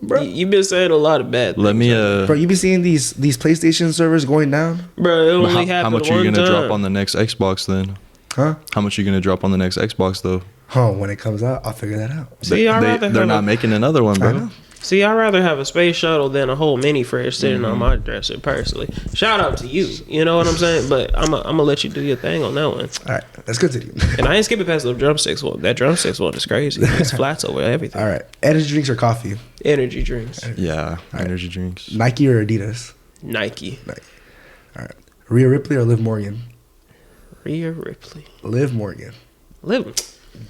Bro. You've been saying a lot of bad things. Let me Bro, you be seeing these PlayStation servers going down? Bro, it only how happened much are you one gonna time. drop on the next Xbox then? Huh? How much are you gonna drop on the next Xbox though? Oh, when it comes out, I'll figure that out. See, They're not making another one, I bro. know. See, I'd rather have a space shuttle than a whole mini fridge sitting on my dresser, personally. Shout out to you. You know what I'm saying? But I'm gonna let you do your thing on that one. All right, let's continue. And I ain't skipping past the drumsticks one. That drumsticks one is crazy. It's flats over everything. All right, energy drinks or coffee? Energy drinks. Yeah, energy drinks. Nike or Adidas? Nike. All right, Rhea Ripley or Liv Morgan? Rhea Ripley. Liv Morgan. Liv.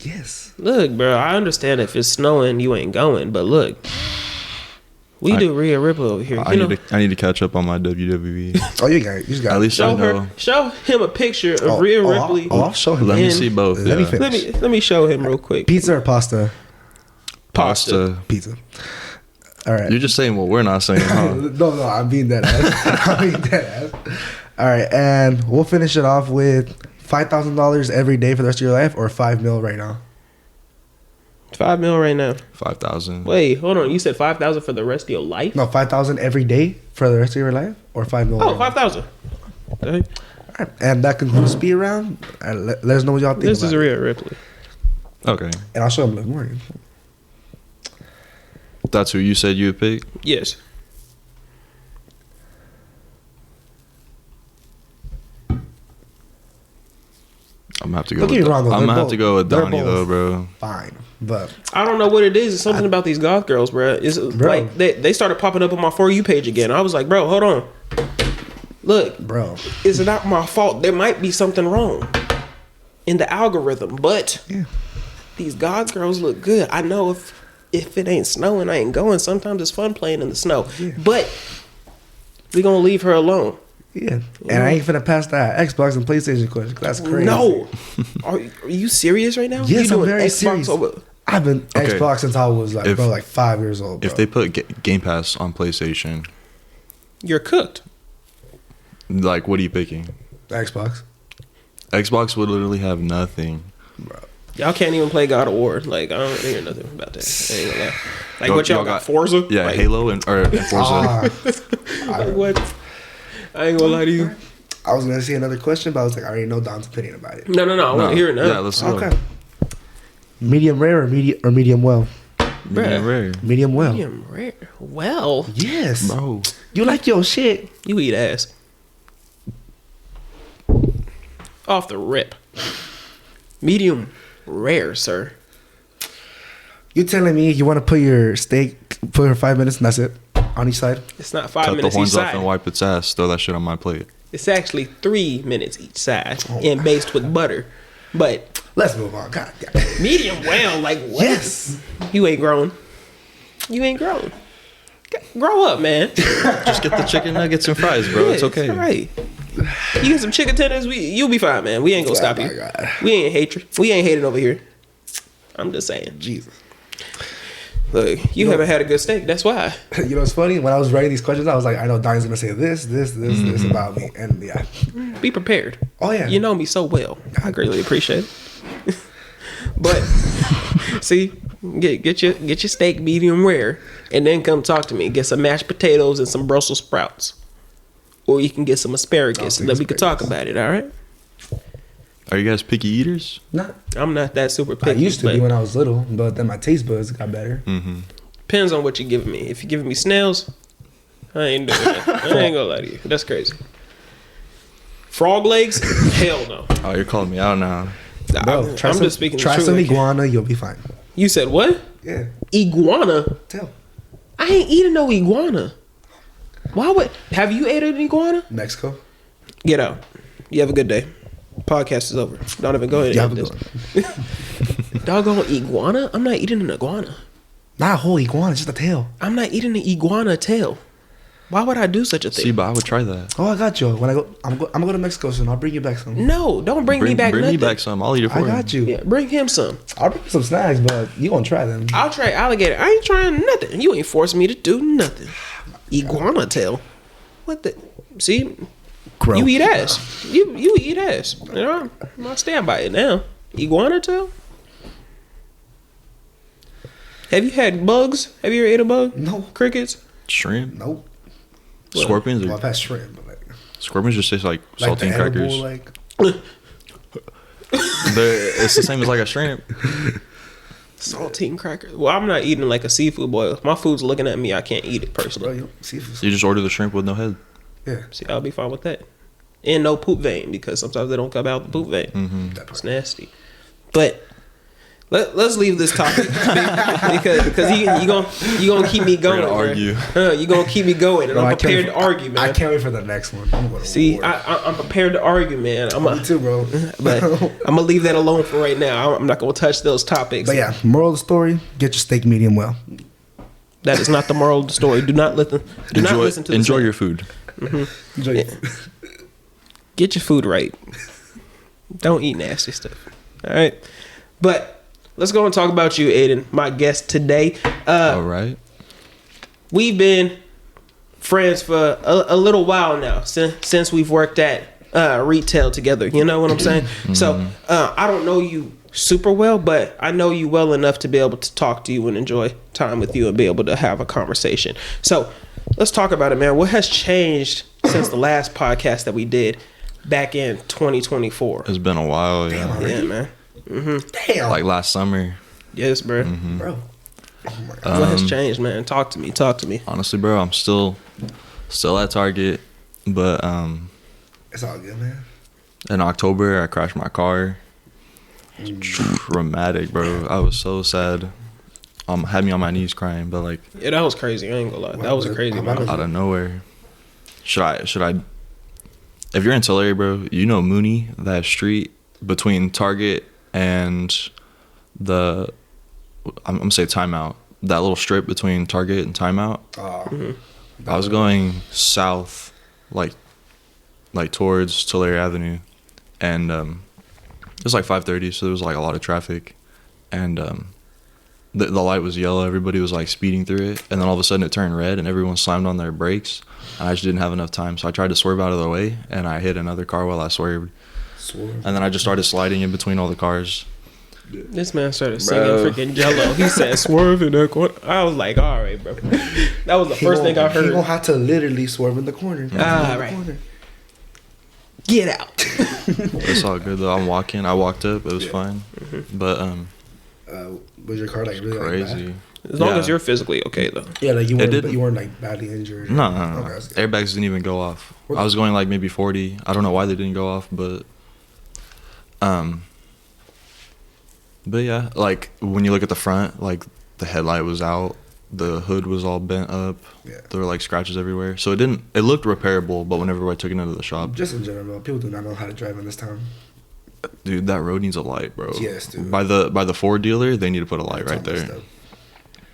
Yes. Look, bro, I understand if it's snowing, you ain't going. But look, we do Rhea Ripley over here. I need to catch up on my WWE. Oh, you got it. You just got At it. least I Show know. her. Show him a picture of Rhea Ripley. I'll show him. Let me And- see both. Let me yeah. finish. Let me show him real quick. Pizza or pasta? Pasta. Pizza. All right. You're just saying what we're not saying, huh? No, I'm being dead ass. I'm being dead ass. All right, and we'll finish it off with $5,000 every day for the rest of your life, or $5 million right now. $5 million right now. 5,000. Wait, hold on. You said 5,000 for the rest of your life? No, 5,000 every day for the rest of your life, or $5 million. Oh, 5,000. Okay. All right, and that concludes speed round. And let us know what y'all think. This about is it. Rhea Ripley. Okay. And I'll show them Liv Morgan. That's who you said you would pick? Yes. I'm gonna have to go. Don't get me wrong, though, I'm they're gonna have to both- go with they're Donnie though, both bro. Fine, but I don't know what it is. It's something about these goth girls, bro. It's like they started popping up on my For You page again. I was like, bro, hold on. Look, bro, it's not my fault. There might be something wrong in the algorithm, but yeah. these goth girls look good. I know if it ain't snowing, I ain't going. Sometimes it's fun playing in the snow, but we gonna leave her alone. Yeah, and I ain't finna pass that Xbox and PlayStation question. 'Cause that's crazy. No, are you serious right now? Yes, you I'm very serious. I've been Xbox since I was like, like 5 years old. Bro. If they put Game Pass on PlayStation, You're cooked. like, what are you picking? Xbox. Xbox would literally have nothing. Bro. Y'all can't even play God of War. Like, I don't hear nothing about that. I ain't gonna lie. Like, what y'all got? Forza? Yeah, like, Halo and Forza. Like, what? I ain't gonna lie to you. I was gonna say another question, but I was like, I already know Don's opinion about it. No. I want to hear it now. Yeah, let's go. Okay. Medium rare or medium well? Medium rare. Medium well. Medium rare. Well, Yes, Bro. You like your shit. you eat ass. Off the rip. Medium rare, sir. You telling me you want to put your steak, put her 5 minutes, and that's it on each side? It's not 5 Cut the minutes each horns off side. and wipe its ass. Throw that shit on my plate. It's actually 3 minutes each side and based with butter. But Let's move on. God damn. medium well, like what? Yes. You ain't grown. You ain't grown. Grow up, man. Just get the chicken nuggets and fries, bro. It's okay. All right. You get some chicken tenders, you'll be fine, man. We ain't gonna stop Oh you. my God. We ain't hatred. We ain't hating over here. I'm just saying. Jesus. Look, you haven't had a good steak. That's why. You know what's funny? When I was writing these questions, I was like, I know Don's gonna say this about me, and yeah. Be prepared. Oh yeah. You know me so well. I greatly appreciate it. But see, get your steak medium rare, and then come talk to me. Get some mashed potatoes and some Brussels sprouts, or you can get some asparagus, and then we could talk about it. All right? Are you guys picky eaters? Nah. I'm not that super picky. I used to but be when I was little, but then my taste buds got better. Mm-hmm. depends on what you're giving me. If you're giving me snails, I ain't doing that. I ain't gonna lie to you. That's crazy. Frog legs? Hell no. Oh, you're calling me out now. Bro, I'm just speaking the Try truth. some iguana, you'll be fine. You said what? Yeah. Iguana? Tell. I ain't eating no iguana. Why would? Have you ate an iguana? Mexico. Get out. You have a good day. Podcast is over. Don't even go ahead You and have end a this. good one. Doggone iguana? I'm not eating an iguana. Not a whole iguana, just a tail. I'm not eating an iguana tail. Why would I do such a thing? See, but I would try that. Oh, I got you. When I'm gonna go to Mexico soon. I'll bring you back some. No, don't bring me back Bring nothing. me back some. I'll eat it for I you. got you. Yeah, bring him some. I'll bring you some snacks, but you gonna try them. I'll try alligator. I ain't trying nothing. You ain't forcing me to do nothing. Iguana tail. What the? See, Gross. you eat ass. You eat ass. You know, I stand by it now. Iguana tail. Have you had bugs? Have you ever ate a bug? No. Crickets? Shrimp? Nope. Scorpions? Well, Or I've had shrimp, but like scorpions just taste like the saltine crackers. edible, like It's the same as like a shrimp. Saltine crackers. Well, I'm not eating like a seafood boil. If my food's looking at me, I can't eat it bro, personally. you seafood. You just order the shrimp with no head. Yeah. See, I'll be fine with that. And no poop vein, because sometimes they don't come out the poop vein. Mm-hmm. That It's part. nasty. But let's leave this topic because you gonna keep me going. We're gonna argue. You gonna keep me going, and Bro, I'm prepared to argue, man. I can't wait for the next one. I'm gonna See, war. I'm prepared to argue, man. Me too, bro. But I'm gonna leave that alone for right now. I'm not gonna touch those topics. But yeah, moral of the story: get your steak medium well. That is not the moral of the story. Do not listen. Do not listen to Enjoy this your food. Enjoy. Yeah. Get your food right. Don't eat nasty stuff. All right. But let's go and talk about you, Aiden, my guest today. All right. we've been friends for a little while now since we've worked at retail together. You know what I'm saying? So I don't know you super well, but I know you well enough to be able to talk to you and enjoy time with you and be able to have a conversation. So let's talk about it, man. What has changed since the last podcast that we did back in 2024? It's been a while, yeah. Yeah, man. Damn. Like last summer. Yes, bro. Bro. What has changed, man? Talk to me. Honestly, bro, I'm still at Target, but It's all good, man. in October I crashed my car. Dramatic, bro. I was so sad. Had me on my knees crying, but like, Yeah, that was crazy. I ain't gonna lie. That was a crazy moment. out of nowhere. Should I? If you're in Tulare, bro, you know Mooney, that street between Target and I'm gonna say Timeout. That little strip between Target and Timeout. I was going south, like towards Tulare Avenue, and it was like 5:30, so there was like a lot of traffic, and the light was yellow. Everybody was like speeding through it, and then all of a sudden it turned red, and everyone slammed on their brakes. And I just didn't have enough time, so I tried to swerve out of the way, and I hit another car while I swerved. And then I just started sliding in between all the cars. This man started singing freaking Jello. He said, "Swerve in that corner." I was like, "All right, bro." That was the first thing I heard. He gonna have to literally swerve in the corner. Right. Get out. It's all good though. I walked up. It was fine. But was your car like really crazy. Like bad? As long as you're physically okay, though. Yeah, like you weren't like badly injured. No. Okay, Airbags didn't even go off. I was going like maybe 40. I don't know why they didn't go off, but yeah, like when you look at the front, like the headlight was out, the hood was all bent up. Yeah. There were like scratches everywhere. So it looked repairable, but whenever I took it into the shop, just in general, people do not know how to drive in this town. Dude, that road needs a light, bro. Yes, dude. By the Ford dealer, they need to put a light right there. Stuff.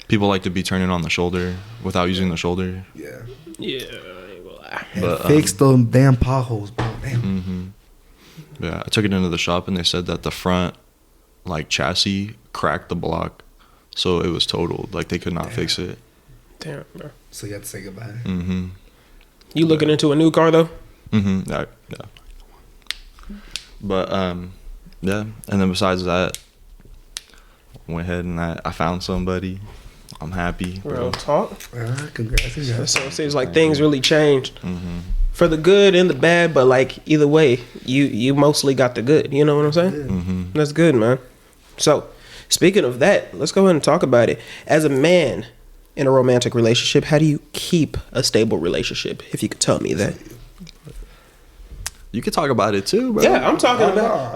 People like to be turning on the shoulder without using the shoulder. Yeah. Yeah, I ain't gonna lie. But, fix those damn potholes, bro. Damn. Yeah, I took it into the shop and they said that the front like chassis cracked the block, so it was totaled. Like they could not fix it. Damn, bro. So you had to say goodbye. You looking into a new car though? Yeah. But yeah, and then besides that, went ahead and I found somebody. I'm happy. Real talk. Congrats. So it seems like things really changed for the good and the bad, but like either way, you mostly got the good. You know what I'm saying? That's good, man. So speaking of that, let's go ahead and talk about it. As a man in a romantic relationship, how do you keep a stable relationship? If you could tell me that. You could talk about it too, bro. Yeah, I'm talking about.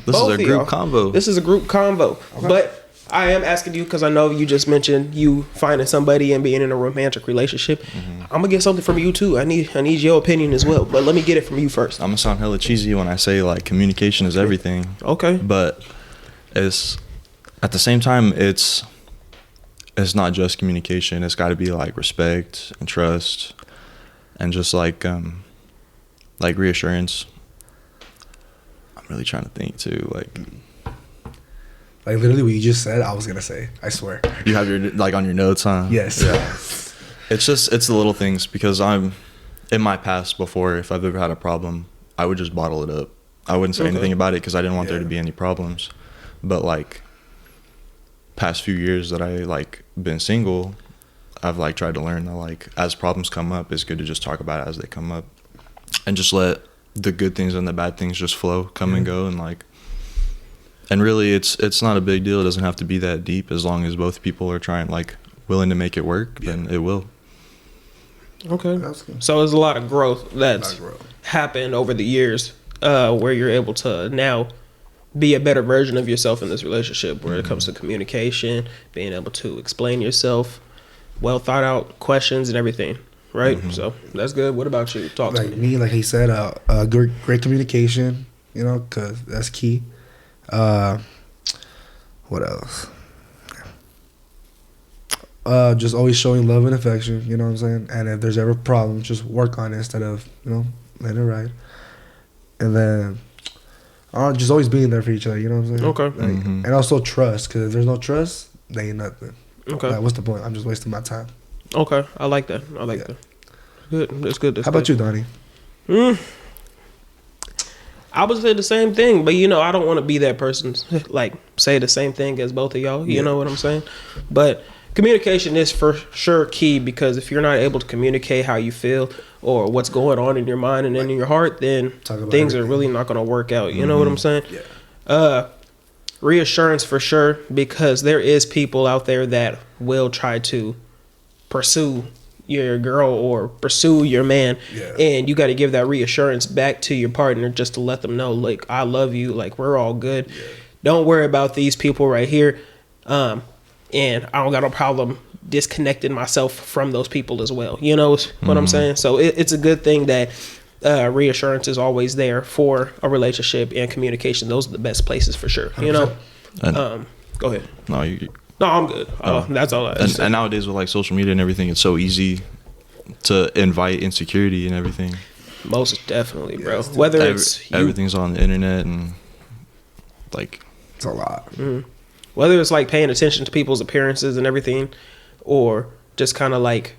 This is a group convo. This is a group convo, okay. But I am asking you because I know you just mentioned you finding somebody and being in a romantic relationship. I'm gonna get something from you too. I need your opinion as well, but let me get it from you first. I'm gonna sound hella cheesy when I say like communication is everything. Okay, but it's at the same time it's not just communication. It's got to be like respect and trust and just like reassurance. I'm really trying to think too, like literally what you just said, I was gonna say. I swear. You have your like on your notes, huh? Yes. Yeah. It's the little things because I'm in my past before. If I've ever had a problem, I would just bottle it up. I wouldn't say anything about it because I didn't want there to be any problems. But like past few years that I like been single, I've like tried to learn that like as problems come up, it's good to just talk about it as they come up. And just let the good things and the bad things just flow, come and go, and really it's not a big deal. It doesn't have to be that deep as long as both people are trying, like willing to make it work, then it will. Okay. So there's a lot of growth that's happened over the years where you're able to now be a better version of yourself in this relationship where it comes to communication, being able to explain yourself, well thought out questions and everything. Right, so that's good. What about you? Talk to me. Like he said, great communication. You know, cause that's key. What else? Just always showing love and affection. You know what I'm saying? And if there's ever a problem, just work on it instead of letting it ride. And then, just always being there for each other. You know what I'm saying? Okay. And also trust, cause if there's no trust, there ain't nothing. Okay. Like, what's the point? I'm just wasting my time. Okay, I like that. I like that. Good. That's good. How about you, Donnie? I would say the same thing, but I don't want to be that person, like say the same thing as both of y'all. You know what I'm saying? But communication is for sure key, because if you're not able to communicate how you feel or what's going on in your mind and in your heart, then things are really not going to work out. You know what I'm saying? Yeah. Reassurance for sure, because there is people out there that will try to pursue your girl or pursue your man, and you got to give that reassurance back to your partner just to let them know, like, I love you, like, we're all good. Don't worry about these people right here, and I don't got no problem disconnecting myself from those people as well. You know what I'm saying? So it's a good thing that reassurance is always there for a relationship, and communication. Those are the best places for sure. You know. Go ahead. No, I'm good. That's all. And nowadays with like social media and everything, it's so easy to invite insecurity and everything. Most definitely, bro. Whether it's everything's on the internet, and like it's a lot. Whether it's like paying attention to people's appearances and everything, or just kind of like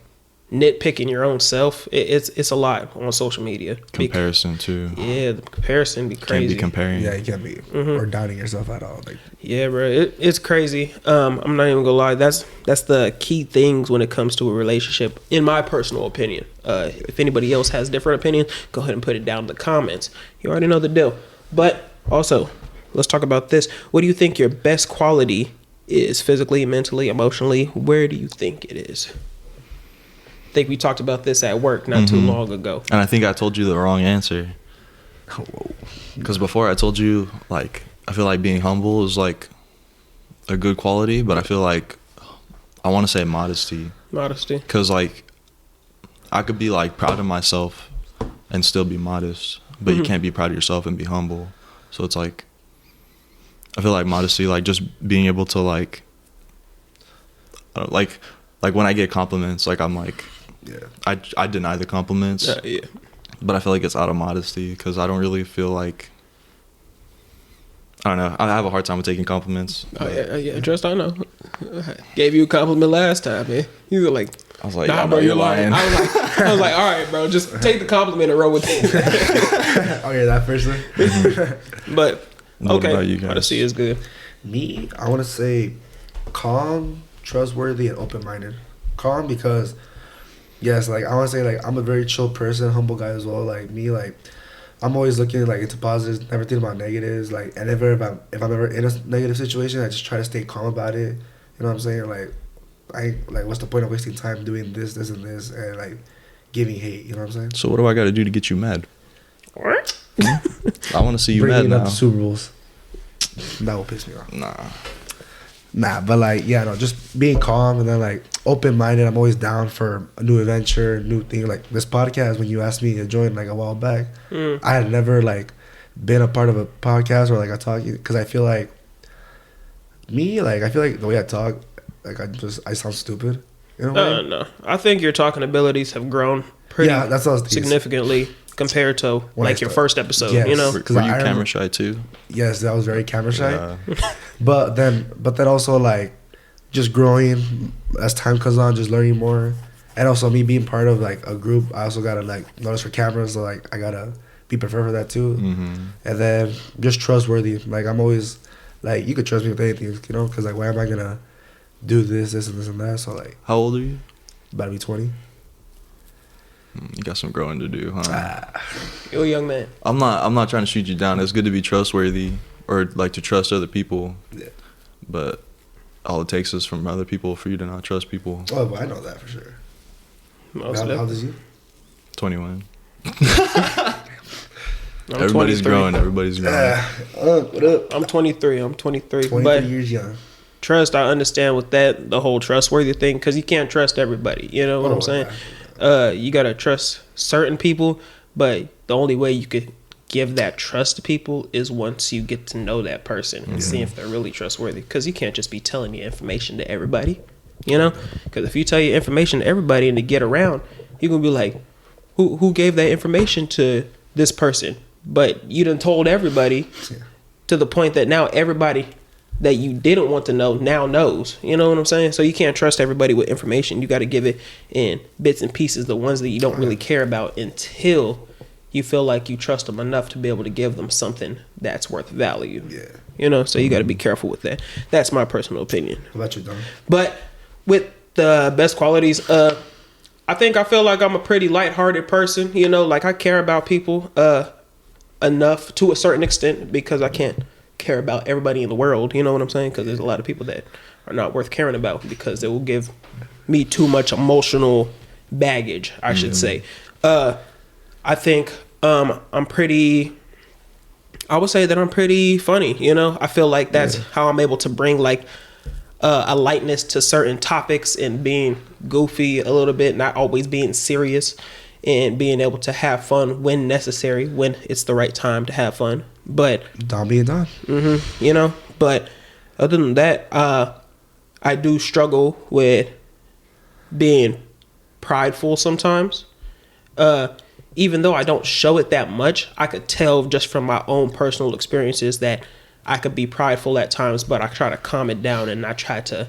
nitpicking your own self, it's a lot on social media. Comparison too. Yeah, the comparison be crazy. Can't be comparing. Yeah, you can't be or downing yourself at all. Like, yeah, bro, it's crazy. I'm not even gonna lie. That's the key things when it comes to a relationship, in my personal opinion. If anybody else has different opinion, go ahead and put it down in the comments. You already know the deal. But also, let's talk about this. What do you think your best quality is, physically, mentally, emotionally? Where do you think it is? I think we talked about this at work not too long ago. And I think I told you the wrong answer. Because before I told you, like, I feel like being humble is like a good quality, but I feel like I want to say modesty. Modesty. Because like I could be like proud of myself and still be modest, but you can't be proud of yourself and be humble. So it's like, I feel like modesty, like just being able to like when I get compliments, like I'm like, I deny the compliments, but I feel like it's out of modesty, because I don't really feel like, I don't know, I have a hard time with taking compliments. Yeah, trust, I know. Gave you a compliment last time, man. You were like, I was like, nah, bro, you're lying. I was like, all right, bro, just take the compliment and roll with it. Okay, that person. But okay, about you guys? Modesty is good. Me, I want to say calm, trustworthy, and open-minded. Calm because, yes, like I want to say, like I'm a very chill person, humble guy as well. Like me, like I'm always looking like into positives, never think about negatives. Like, and if I'm ever in a negative situation, I just try to stay calm about it. You know what I'm saying? Like, what's the point of wasting time doing this, and this, and like giving hate? You know what I'm saying? So what do I got to do to get you mad? What? I want to see you Bringing mad up now. the Super Bowls. That will piss me off. Nah, but like, yeah, no, just being calm and then like open-minded. I'm always down for a new adventure, new thing. Like this podcast, when you asked me to join like a while back, I had never like been a part of a podcast or like a talk, because I feel like the way I talk, like I sound stupid. You know No. I think your talking abilities have grown pretty that's what I was significantly compared to like your first episode. Yes. You know, Were you camera shy too? Yes, I was very camera shy. But then also like just growing as time goes on, just learning more, and also me being part of like a group. I also gotta like notice for cameras, so like I gotta be prepared for that too. And then just trustworthy. Like I'm always like, you could trust me with anything, you know, because like why am I gonna do this and that? So like, how old are you? About to be 20. You got some growing to do, huh? You're a young man. I'm not trying to shoot you down. It's good to be trustworthy or like to trust other people. Yeah. But all it takes is from other people for you to not trust people. Oh, well, I know that for sure. How old is you? 21. Everybody's growing. Everybody's growing. What up? I'm 23. 23 but years young. Trust, I understand with that, the whole trustworthy thing, because you can't trust everybody. You know what I'm saying? You gotta trust certain people, but the only way you could give that trust to people is once you get to know that person and see if they're really trustworthy. Because you can't just be telling your information to everybody, you know? Because if you tell your information to everybody and to get around, you're gonna be like, who gave that information to this person? But you done told everybody to the point that now everybody that you didn't want to know now knows. You know what I'm saying? So you can't trust everybody with information. You got to give it in bits and pieces, the ones that you don't really care about, until you feel like you trust them enough to be able to give them something that's worth value. Yeah. You know, so you got to be careful with that. That's my personal opinion. How about you, Don? But with the best qualities, I feel like I'm a pretty lighthearted person. You know, like I care about people enough to a certain extent, because I can't care about everybody in the world. You know what I'm saying? Because there's a lot of people that are not worth caring about, because it will give me too much emotional baggage, I should say. I think I would say that I'm pretty funny. You know, I feel like that's how I'm able to bring like a lightness to certain topics, and being goofy a little bit, not always being serious, and being able to have fun when necessary, when it's the right time to have fun. But Don being Don. you know, but other than that, I do struggle with being prideful sometimes. Even though I don't show it that much, I could tell just from my own personal experiences that I could be prideful at times, but I try to calm it down and not try to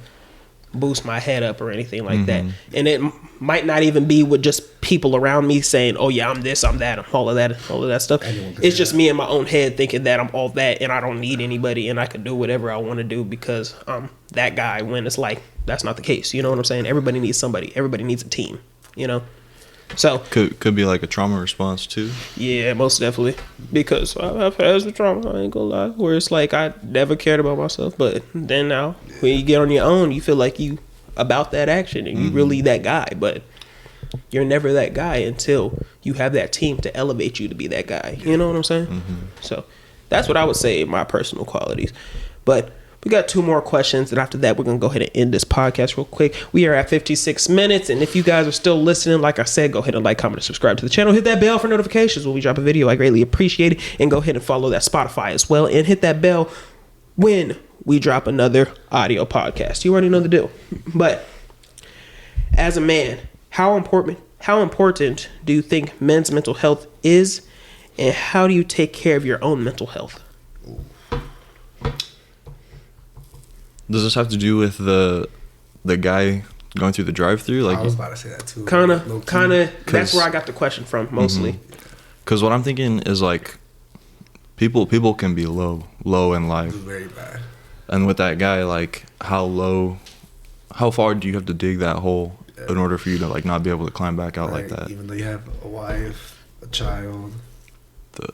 boost my head up or anything like that. And it might not even be with just people around me saying, oh yeah, I'm this, I'm that, I'm all of that stuff. It's just me in my own head thinking that I'm all that and I don't need anybody and I can do whatever I want to do because I'm that guy, when it's like, that's not the case. You know what I'm saying? Everybody needs somebody. Everybody needs a team, you know? So could be like a trauma response too. Yeah, most definitely. Because I've had the trauma, I ain't gonna lie, where it's like I never cared about myself, but then now when you get on your own, you feel like you about that action and you really that guy, but you're never that guy until you have that team to elevate you to be that guy. You know what I'm saying? So that's what I would say my personal qualities. But we got 2 more questions, and after that, we're going to go ahead and end this podcast real quick. We are at 56 minutes, and if you guys are still listening, like I said, go ahead and like, comment, and subscribe to the channel. Hit that bell for notifications when we drop a video. I greatly appreciate it. And go ahead and follow that Spotify as well, and hit that bell when we drop another audio podcast. You already know the deal. But as a man, how important do you think men's mental health is, and how do you take care of your own mental health? Does this have to do with the guy going through the drive-through? Like, I was about to say that too. Kind of. That's where I got the question from mostly. Because what I'm thinking is like, people can be low in life. Very bad. And with that guy, like, how far do you have to dig that hole in order for you to like not be able to climb back out like that? Even though you have a wife, a child.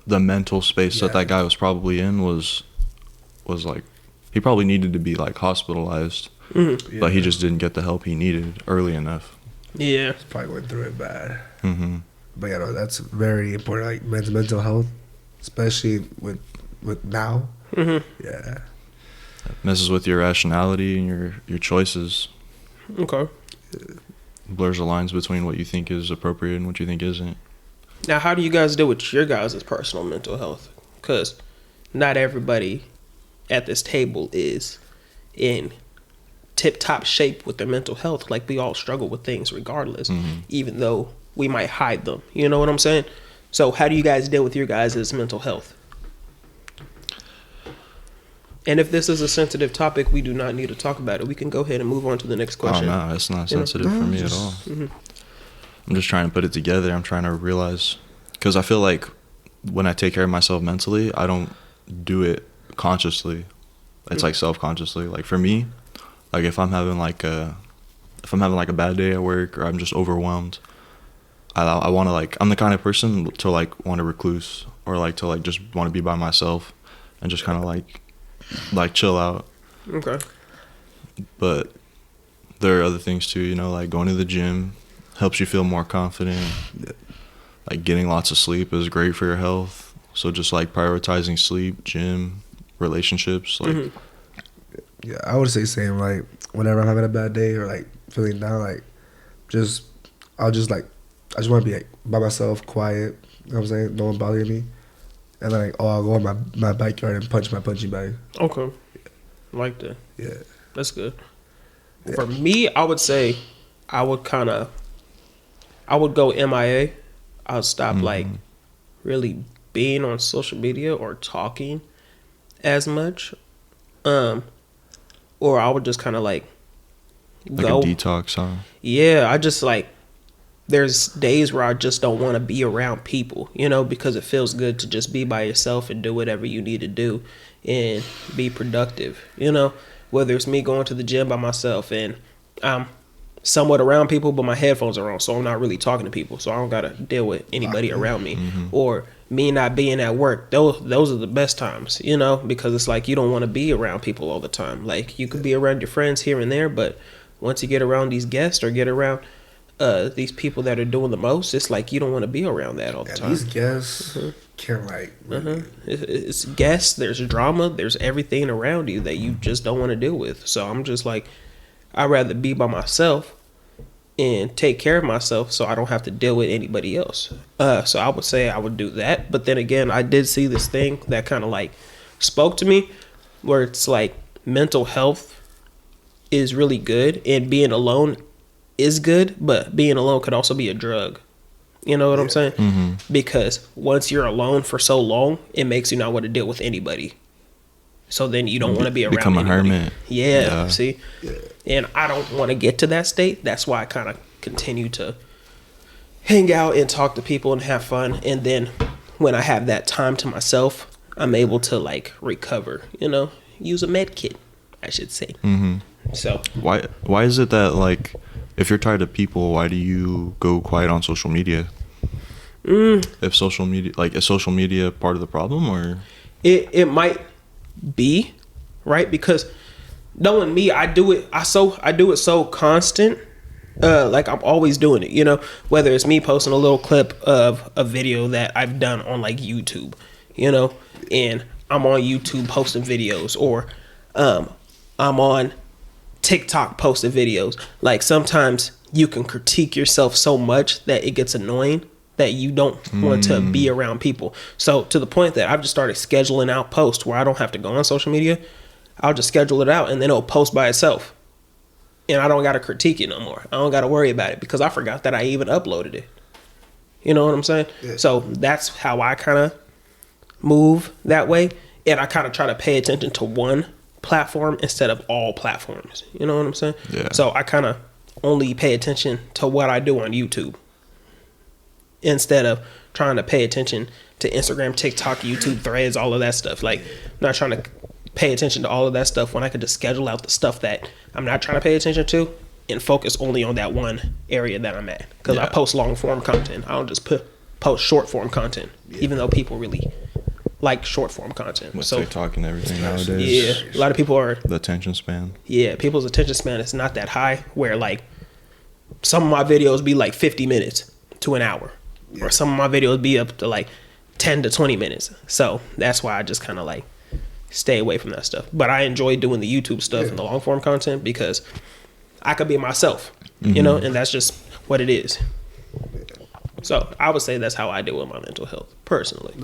The mental space that guy was probably in was like, he probably needed to be like hospitalized, but he just didn't get the help he needed early enough. Yeah, He's probably went through it bad. But yeah, no, that's very important. Like men's mental health, especially with now. Yeah, It messes with your rationality and your choices. Okay. Blurs the lines between what you think is appropriate and what you think isn't. Now, how do you guys deal with your guys' personal mental health? Because not everybody at this table is in tip-top shape with their mental health. Like, we all struggle with things regardless, even though we might hide them. You know what I'm saying? So how do you guys deal with your guys' mental health? And if this is a sensitive topic, we do not need to talk about it. We can go ahead and move on to the next question. Oh, no, it's not sensitive for me at all. I'm just trying to put it together. I'm trying to realize, because I feel like when I take care of myself mentally, I don't do it consciously. It's like self-consciously. Like for me, like if I'm having like a bad day at work, or I'm just overwhelmed, I want to like, I'm the kind of person to like want to recluse, or like to like just want to be by myself and just kind of like chill out. Okay. But there are other things too, you know, like going to the gym helps you feel more confident. Like getting lots of sleep is great for your health. So just like prioritizing sleep, gym, relationships, like yeah, I would say same. Like whenever I'm having a bad day or like feeling down, like I just want to be like by myself, quiet. You know what I'm saying? No one bothering me. And then like, I'll go in my backyard and punch my punching bag. Okay. Like that. Yeah. That's good. Yeah. For me, I would say I would go MIA. I'll stop like really being on social media or talking as much. or I would just kind of like go. A detox, huh? Yeah, I just like, there's days where I just don't want to be around people, because it feels good to just be by yourself and do whatever you need to do and be productive, whether it's me going to the gym by myself and I'm somewhat around people, but my headphones are on, so I'm not really talking to people, so I don't got to deal with anybody around me. Or me not being at work. Those are the best times, because it's like you don't want to be around people all the time. Like, you could be around your friends here and there, but once you get around these guests or get around these people that are doing the most, it's like you don't want to be around that all the time. These guests can it's guests, there's drama, there's everything around you that you just don't want to deal with. So I'm just like, I'd rather be by myself and take care of myself so I don't have to deal with anybody else. So I would say I would do that. But then again, I did see this thing that kind of like spoke to me, where it's like mental health is really good and being alone is good, but being alone could also be a drug. You know what I'm saying? Because once you're alone for so long, it makes you not want to deal with anybody. So then you don't want to be around become anybody. A hermit. Yeah. See? And I don't want to get to that state. That's why I kind of continue to hang out and talk to people and have fun. And then when I have that time to myself, I'm able to like recover, use a med kit, I should say. So why is it that like, if you're tired of people, why do you go quiet on social media? If social media, like, is social media part of the problem, or it might be, right? Because knowing me, I do it so constant. Like, I'm always doing it, whether it's me posting a little clip of a video that I've done on like YouTube, and I'm on YouTube posting videos, or I'm on TikTok posting videos. Like, sometimes you can critique yourself so much that it gets annoying that you don't want to be around people. So to the point that I've just started scheduling out posts where I don't have to go on social media. I'll just schedule it out and then it'll post by itself. And I don't got to critique it no more. I don't got to worry about it because I forgot that I even uploaded it. You know what I'm saying? Yeah. So that's how I kind of move that way. And I kind of try to pay attention to one platform instead of all platforms. You know what I'm saying? Yeah. So I kind of only pay attention to what I do on YouTube instead of trying to pay attention to Instagram, TikTok, YouTube, Threads, all of that stuff. Like, I'm not trying to pay attention to all of that stuff when I could just schedule out the stuff that I'm not trying to pay attention to and focus only on that one area that I'm at. Because I post long form content. I don't just post short form content, even though people really like short form content. With TikTok and everything nowadays. Yeah, a lot of people are... The attention span. Yeah, people's attention span is not that high, where like some of my videos be like 50 minutes to an hour. Or some of my videos be up to like 10 to 20 minutes. So that's why I just kind of like stay away from that stuff. But I enjoy doing the YouTube stuff and the long form content because I could be myself, and that's just what it is. So I would say that's how I deal with my mental health personally,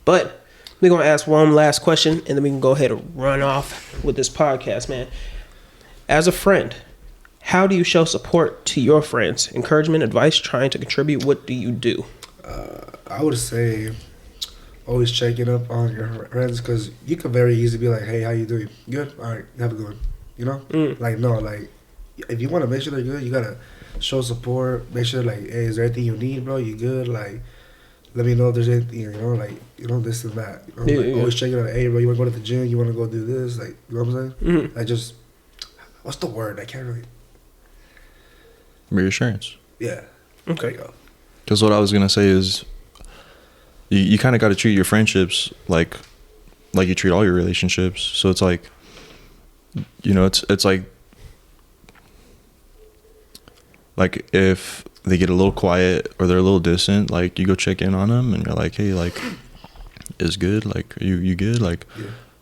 But we're going to ask one last question and then we can go ahead and run off with this podcast, man. As a friend, how do you show support to your friends? Encouragement, advice, trying to contribute. What do you do? I would say always checking up on your friends, because you could very easily be like, hey, how you doing? Good? All right, have a good one. Like, no, like, if you want to make sure they're good, you got to show support. Make sure, like, hey, is there anything you need, bro? You good? Like, let me know if there's anything, this and that. Always checking out, hey, bro, you want to go to the gym? You want to go do this? Like, you know what I'm saying? Like, just, what's the word? I can't really... Reassurance. Yeah. Okay. Because what I was going to say is you kind of got to treat your friendships like you treat all your relationships. So it's like, it's like if they get a little quiet or they're a little distant, like you go check in on them and you're like, hey, like, is good? Like, are you good? Like,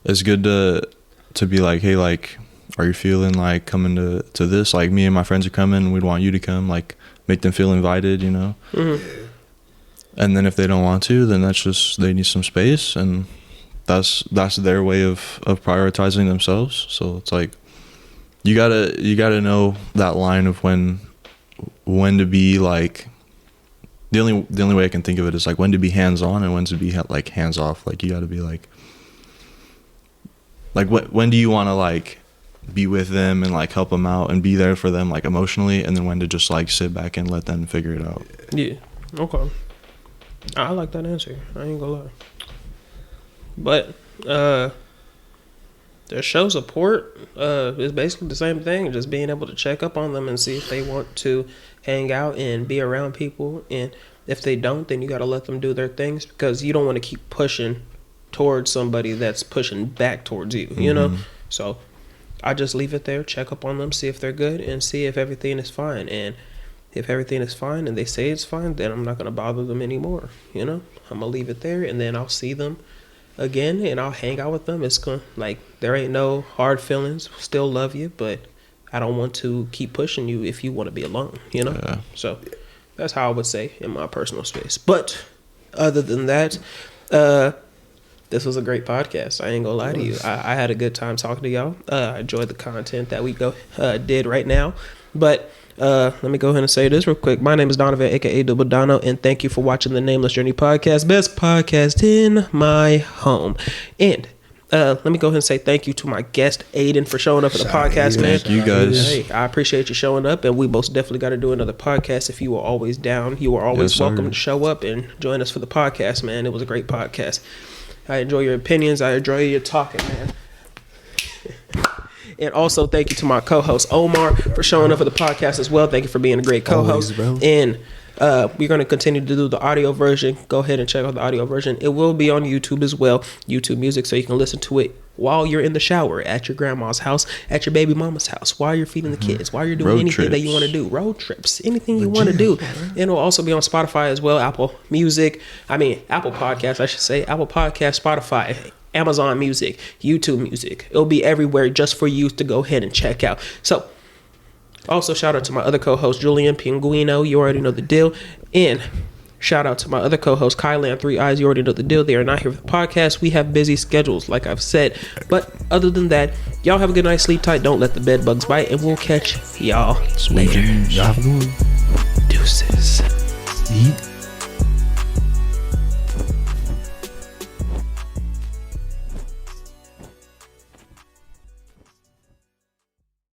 it's good to be like, hey, like, are you feeling like coming to this? Like, me and my friends are coming. We'd want you to come. Like, make them feel invited, And then if they don't want to, then that's just, they need some space, and that's their way of prioritizing themselves. So it's like you gotta know that line of when to be like, the only way I can think of it is like when to be hands on and when to be like hands off. Like, you gotta be like, like when do you want to like be with them and like help them out and be there for them like emotionally, and then when to just like sit back and let them figure it out. Yeah. Okay. I like that answer. I ain't gonna lie. But the show support is basically the same thing, just being able to check up on them and see if they want to hang out and be around people, and if they don't, then you got to let them do their things, because you don't want to keep pushing towards somebody that's pushing back towards you, you know? So I just leave it there, check up on them, see if they're good, and see if everything is fine. And if everything is fine and they say it's fine, then I'm not going to bother them anymore, you know? I'm going to leave it there, and then I'll see them again and I'll hang out with them. It's going to, like, there ain't no hard feelings. Still love you, but I don't want to keep pushing you if you want to be alone, you know? Yeah. So that's how I would say in my personal space. But other than that, this was a great podcast. I ain't gonna lie to you. I had a good time talking to y'all. I enjoyed the content that we did right now. But let me go ahead and say this real quick. My name is Donovan, aka Double Dono, and thank you for watching the Nameless Journey podcast, best podcast in my home. And let me go ahead and say thank you to my guest Aiden for showing up for the podcast, man. Thank you guys. Hey, I appreciate you showing up, and we most definitely got to do another podcast. If you were always down, you are always welcome to show up and join us for the podcast, man. It was a great podcast. I enjoy your opinions. I enjoy your talking, man. And also thank you to my co-host Omar for showing up for the podcast as well. Thank you for being a great co-host. Always, and we're going to continue to do the audio version. Go ahead and check out the audio version. It will be on YouTube as well, YouTube Music, so you can listen to it while you're in the shower, at your grandma's house, at your baby mama's house, while you're feeding the kids, while you're doing anything that you want to do, road trips, anything you want to do. And it'll also be on Spotify as well, Apple Podcasts, I should say, Apple Podcasts, Spotify, Amazon Music, YouTube Music. It'll be everywhere just for you to go ahead and check out. So also shout out to my other co-host Julian Pinguino. You already know the deal. And shout out to my other co-host Kylan 3 Eyes. You already know the deal. They are not here for the podcast. We have busy schedules, like I've said. But other than that, y'all have a good night. Sleep tight. Don't let the bed bugs bite. And we'll catch y'all later. Y'all have a good one. Deuces. Yeet.